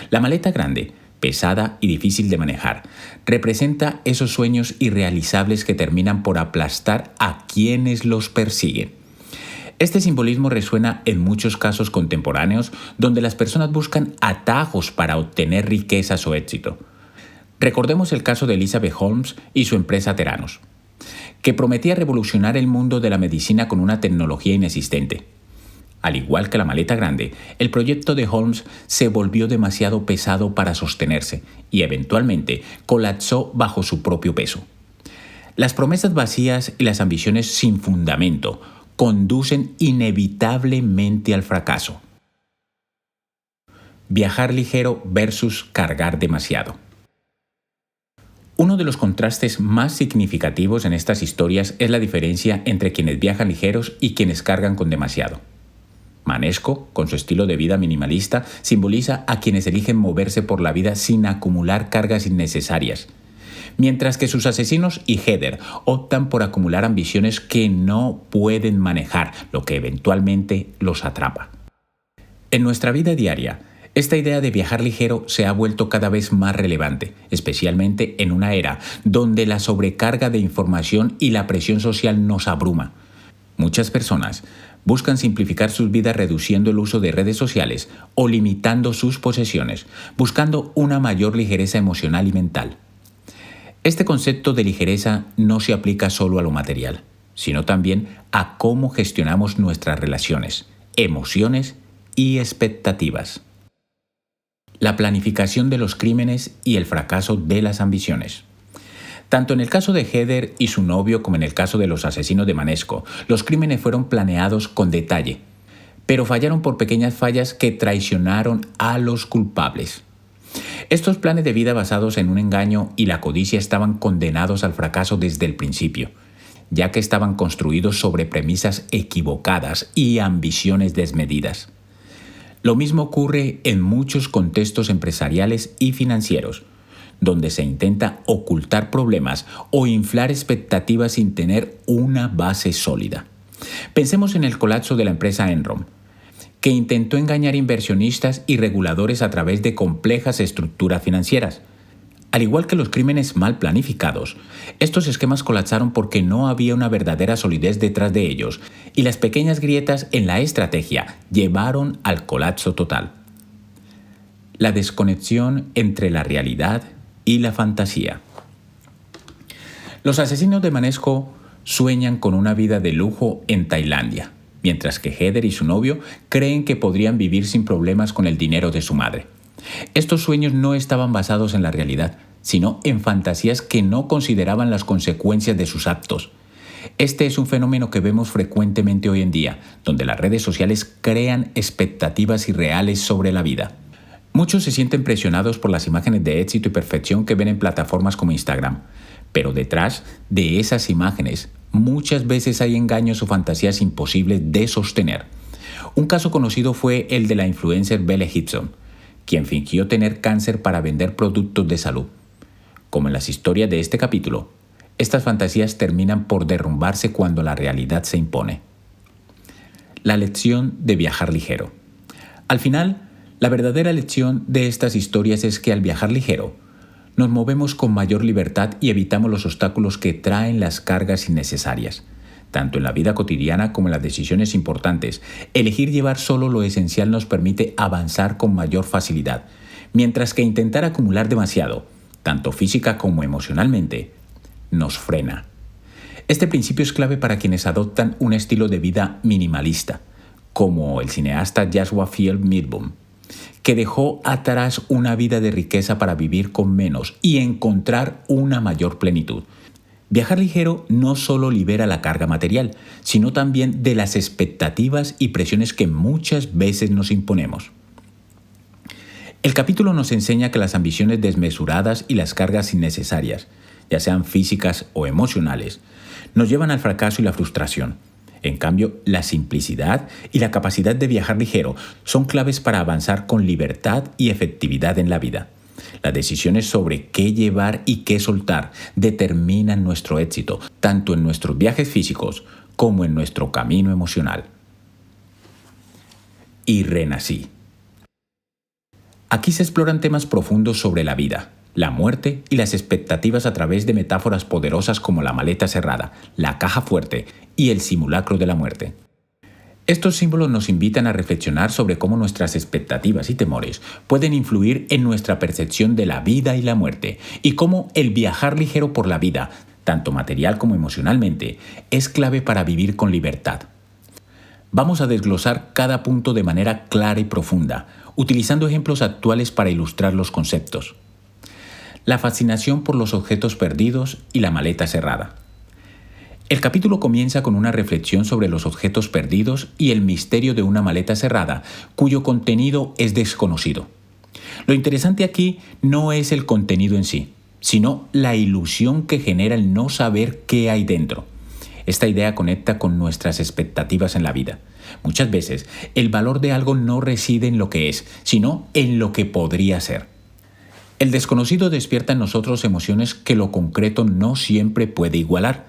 La maleta grande, pesada y difícil de manejar, representa esos sueños irrealizables que terminan por aplastar a quienes los persiguen. Este simbolismo resuena en muchos casos contemporáneos donde las personas buscan atajos para obtener riquezas o éxito. Recordemos el caso de Elizabeth Holmes y su empresa Theranos, que prometía revolucionar el mundo de la medicina con una tecnología inexistente. Al igual que la maleta grande, el proyecto de Holmes se volvió demasiado pesado para sostenerse y eventualmente colapsó bajo su propio peso. Las promesas vacías y las ambiciones sin fundamento conducen inevitablemente al fracaso. Viajar ligero versus cargar demasiado. Uno de los contrastes más significativos en estas historias es la diferencia entre quienes viajan ligeros y quienes cargan con demasiado. Manesco, con su estilo de vida minimalista, simboliza a quienes eligen moverse por la vida sin acumular cargas innecesarias, mientras que sus asesinos y Heather optan por acumular ambiciones que no pueden manejar, lo que eventualmente los atrapa. En nuestra vida diaria, esta idea de viajar ligero se ha vuelto cada vez más relevante, especialmente en una era donde la sobrecarga de información y la presión social nos abruma. Muchas personas buscan simplificar sus vidas reduciendo el uso de redes sociales o limitando sus posesiones, buscando una mayor ligereza emocional y mental. Este concepto de ligereza no se aplica solo a lo material, sino también a cómo gestionamos nuestras relaciones, emociones y expectativas. La planificación de los crímenes y el fracaso de las ambiciones. Tanto en el caso de Heather y su novio como en el caso de los asesinos de Manesco, los crímenes fueron planeados con detalle, pero fallaron por pequeñas fallas que traicionaron a los culpables. Estos planes de vida basados en un engaño y la codicia estaban condenados al fracaso desde el principio, ya que estaban construidos sobre premisas equivocadas y ambiciones desmedidas. Lo mismo ocurre en muchos contextos empresariales y financieros, donde se intenta ocultar problemas o inflar expectativas sin tener una base sólida. Pensemos en el colapso de la empresa Enron, que intentó engañar inversionistas y reguladores a través de complejas estructuras financieras. Al igual que los crímenes mal planificados, estos esquemas colapsaron porque no había una verdadera solidez detrás de ellos, y las pequeñas grietas en la estrategia llevaron al colapso total. La desconexión entre la realidad y la fantasía. Los asesinos de Manesco sueñan con una vida de lujo en Tailandia, mientras que Heather y su novio creen que podrían vivir sin problemas con el dinero de su madre. Estos sueños no estaban basados en la realidad, sino en fantasías que no consideraban las consecuencias de sus actos. Este es un fenómeno que vemos frecuentemente hoy en día, donde las redes sociales crean expectativas irreales sobre la vida. Muchos se sienten presionados por las imágenes de éxito y perfección que ven en plataformas como Instagram, pero detrás de esas imágenes muchas veces hay engaños o fantasías imposibles de sostener. Un caso conocido fue el de la influencer Belle Gibson, quien fingió tener cáncer para vender productos de salud. Como en las historias de este capítulo, estas fantasías terminan por derrumbarse cuando la realidad se impone. La lección de viajar ligero. Al final, la verdadera lección de estas historias es que al viajar ligero, nos movemos con mayor libertad y evitamos los obstáculos que traen las cargas innecesarias. Tanto en la vida cotidiana como en las decisiones importantes, elegir llevar solo lo esencial nos permite avanzar con mayor facilidad, mientras que intentar acumular demasiado, tanto física como emocionalmente, nos frena. Este principio es clave para quienes adoptan un estilo de vida minimalista, como el cineasta Joshua Field Midbom, que dejó atrás una vida de riqueza para vivir con menos y encontrar una mayor plenitud. Viajar ligero no solo libera la carga material, sino también de las expectativas y presiones que muchas veces nos imponemos. El capítulo nos enseña que las ambiciones desmesuradas y las cargas innecesarias, ya sean físicas o emocionales, nos llevan al fracaso y la frustración. En cambio, la simplicidad y la capacidad de viajar ligero son claves para avanzar con libertad y efectividad en la vida. Las decisiones sobre qué llevar y qué soltar determinan nuestro éxito, tanto en nuestros viajes físicos como en nuestro camino emocional. Y renací. Aquí se exploran temas profundos sobre la vida, la muerte y las expectativas a través de metáforas poderosas como la maleta cerrada, la caja fuerte y el simulacro de la muerte. Estos símbolos nos invitan a reflexionar sobre cómo nuestras expectativas y temores pueden influir en nuestra percepción de la vida y la muerte, y cómo el viajar ligero por la vida, tanto material como emocionalmente, es clave para vivir con libertad. Vamos a desglosar cada punto de manera clara y profunda, utilizando ejemplos actuales para ilustrar los conceptos. La fascinación por los objetos perdidos y la maleta cerrada. El capítulo comienza con una reflexión sobre los objetos perdidos y el misterio de una maleta cerrada, cuyo contenido es desconocido. Lo interesante aquí no es el contenido en sí, sino la ilusión que genera el no saber qué hay dentro. Esta idea conecta con nuestras expectativas en la vida. Muchas veces, el valor de algo no reside en lo que es, sino en lo que podría ser. El desconocido despierta en nosotros emociones que lo concreto no siempre puede igualar.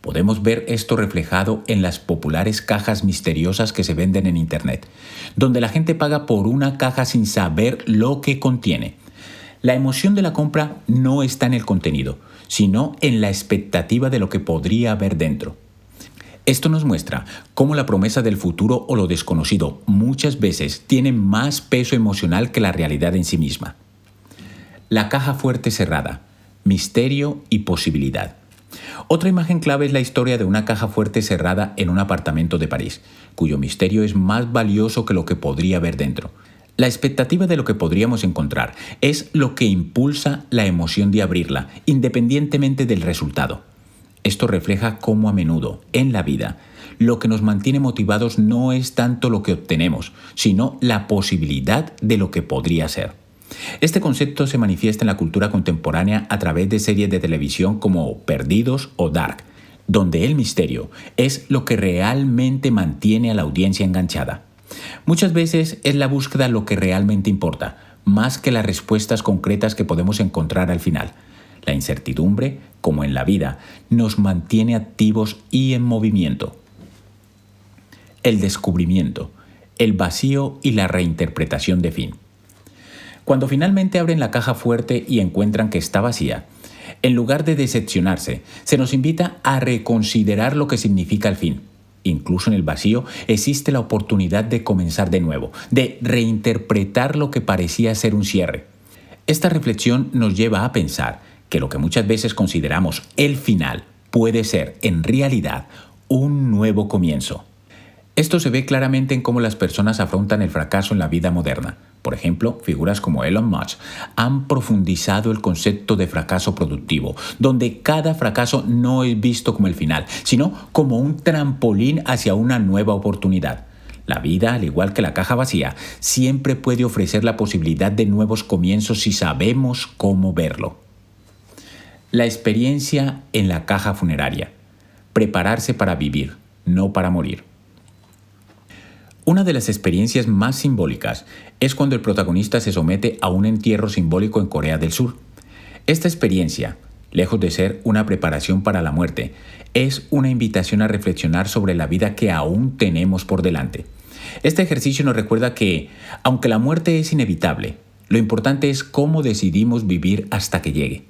Podemos ver esto reflejado en las populares cajas misteriosas que se venden en Internet, donde la gente paga por una caja sin saber lo que contiene. La emoción de la compra no está en el contenido, sino en la expectativa de lo que podría haber dentro. Esto nos muestra cómo la promesa del futuro o lo desconocido muchas veces tiene más peso emocional que la realidad en sí misma. La caja fuerte cerrada, misterio y posibilidad. Otra imagen clave es la historia de una caja fuerte cerrada en un apartamento de París, cuyo misterio es más valioso que lo que podría haber dentro. La expectativa de lo que podríamos encontrar es lo que impulsa la emoción de abrirla, independientemente del resultado. Esto refleja cómo a menudo, en la vida, lo que nos mantiene motivados no es tanto lo que obtenemos, sino la posibilidad de lo que podría ser. Este concepto se manifiesta en la cultura contemporánea a través de series de televisión como Perdidos o Dark, donde el misterio es lo que realmente mantiene a la audiencia enganchada. Muchas veces es la búsqueda lo que realmente importa, más que las respuestas concretas que podemos encontrar al final. La incertidumbre, como en la vida, nos mantiene activos y en movimiento. El descubrimiento, el vacío y la reinterpretación de fin. Cuando finalmente abren la caja fuerte y encuentran que está vacía, en lugar de decepcionarse, se nos invita a reconsiderar lo que significa el fin. Incluso en el vacío existe la oportunidad de comenzar de nuevo, de reinterpretar lo que parecía ser un cierre. Esta reflexión nos lleva a pensar que lo que muchas veces consideramos el final puede ser, en realidad, un nuevo comienzo. Esto se ve claramente en cómo las personas afrontan el fracaso en la vida moderna. Por ejemplo, figuras como Elon Musk han profundizado el concepto de fracaso productivo, donde cada fracaso no es visto como el final, sino como un trampolín hacia una nueva oportunidad. La vida, al igual que la caja vacía, siempre puede ofrecer la posibilidad de nuevos comienzos si sabemos cómo verlo. La experiencia en la caja funeraria. Prepararse para vivir, no para morir. Una de las experiencias más simbólicas es cuando el protagonista se somete a un entierro simbólico en Corea del Sur. Esta experiencia, lejos de ser una preparación para la muerte, es una invitación a reflexionar sobre la vida que aún tenemos por delante. Este ejercicio nos recuerda que, aunque la muerte es inevitable, lo importante es cómo decidimos vivir hasta que llegue.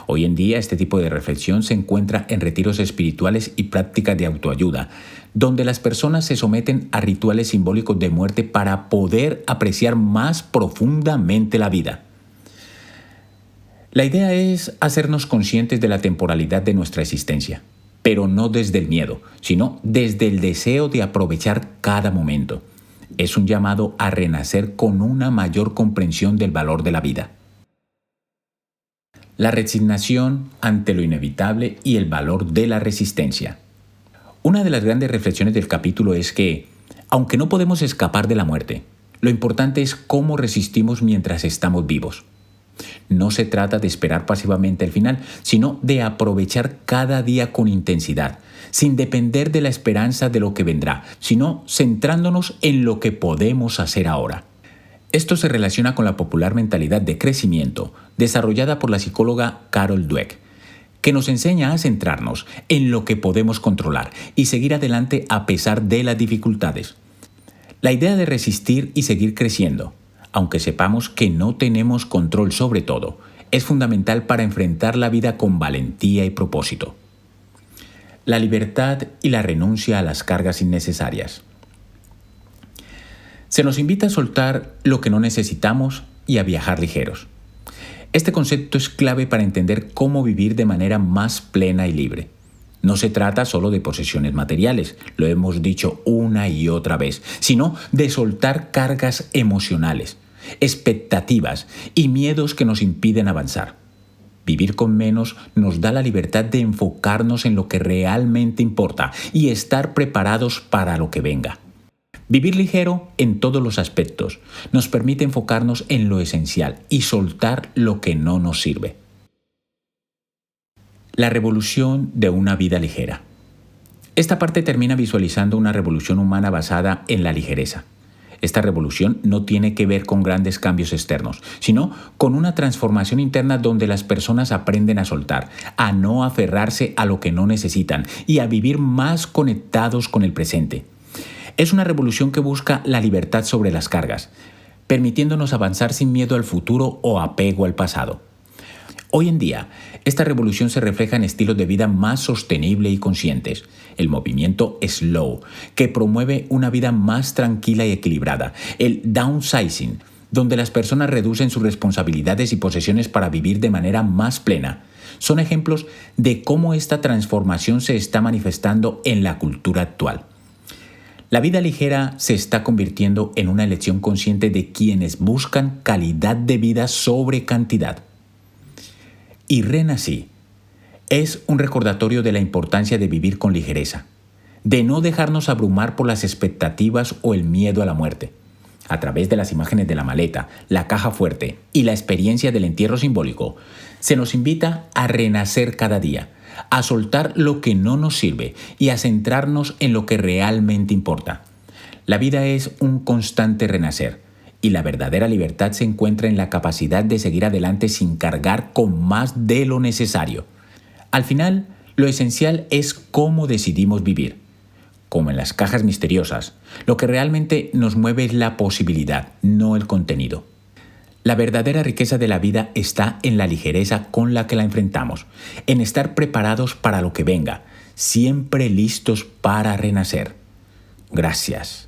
Hoy en día este tipo de reflexión se encuentra en retiros espirituales y prácticas de autoayuda, donde las personas se someten a rituales simbólicos de muerte para poder apreciar más profundamente la vida. La idea es hacernos conscientes de la temporalidad de nuestra existencia, pero no desde el miedo, sino desde el deseo de aprovechar cada momento. Es un llamado a renacer con una mayor comprensión del valor de la vida. La resignación ante lo inevitable y el valor de la resistencia. Una de las grandes reflexiones del capítulo es que, aunque no podemos escapar de la muerte, lo importante es cómo resistimos mientras estamos vivos. No se trata de esperar pasivamente el final, sino de aprovechar cada día con intensidad, sin depender de la esperanza de lo que vendrá, sino centrándonos en lo que podemos hacer ahora. Esto se relaciona con la popular mentalidad de crecimiento desarrollada por la psicóloga Carol Dweck, que nos enseña a centrarnos en lo que podemos controlar y seguir adelante a pesar de las dificultades. La idea de resistir y seguir creciendo, aunque sepamos que no tenemos control sobre todo, es fundamental para enfrentar la vida con valentía y propósito. La libertad y la renuncia a las cargas innecesarias. Se nos invita a soltar lo que no necesitamos y a viajar ligeros. Este concepto es clave para entender cómo vivir de manera más plena y libre. No se trata solo de posesiones materiales, lo hemos dicho una y otra vez, sino de soltar cargas emocionales, expectativas y miedos que nos impiden avanzar. Vivir con menos nos da la libertad de enfocarnos en lo que realmente importa y estar preparados para lo que venga. Vivir ligero en todos los aspectos nos permite enfocarnos en lo esencial y soltar lo que no nos sirve. La revolución de una vida ligera. Esta parte termina visualizando una revolución humana basada en la ligereza. Esta revolución no tiene que ver con grandes cambios externos, sino con una transformación interna donde las personas aprenden a soltar, a no aferrarse a lo que no necesitan y a vivir más conectados con el presente. Es una revolución que busca la libertad sobre las cargas, permitiéndonos avanzar sin miedo al futuro o apego al pasado. Hoy en día, esta revolución se refleja en estilos de vida más sostenibles y conscientes. El movimiento Slow, que promueve una vida más tranquila y equilibrada. El Downsizing, donde las personas reducen sus responsabilidades y posesiones para vivir de manera más plena. Son ejemplos de cómo esta transformación se está manifestando en la cultura actual. La vida ligera se está convirtiendo en una elección consciente de quienes buscan calidad de vida sobre cantidad. Y Renací es un recordatorio de la importancia de vivir con ligereza, de no dejarnos abrumar por las expectativas o el miedo a la muerte. A través de las imágenes de la maleta, la caja fuerte y la experiencia del entierro simbólico, se nos invita a renacer cada día, a soltar lo que no nos sirve y a centrarnos en lo que realmente importa. La vida es un constante renacer. Y la verdadera libertad se encuentra en la capacidad de seguir adelante sin cargar con más de lo necesario. Al final, lo esencial es cómo decidimos vivir. Como en las cajas misteriosas, lo que realmente nos mueve es la posibilidad, no el contenido. La verdadera riqueza de la vida está en la ligereza con la que la enfrentamos, en estar preparados para lo que venga, siempre listos para renacer. Gracias.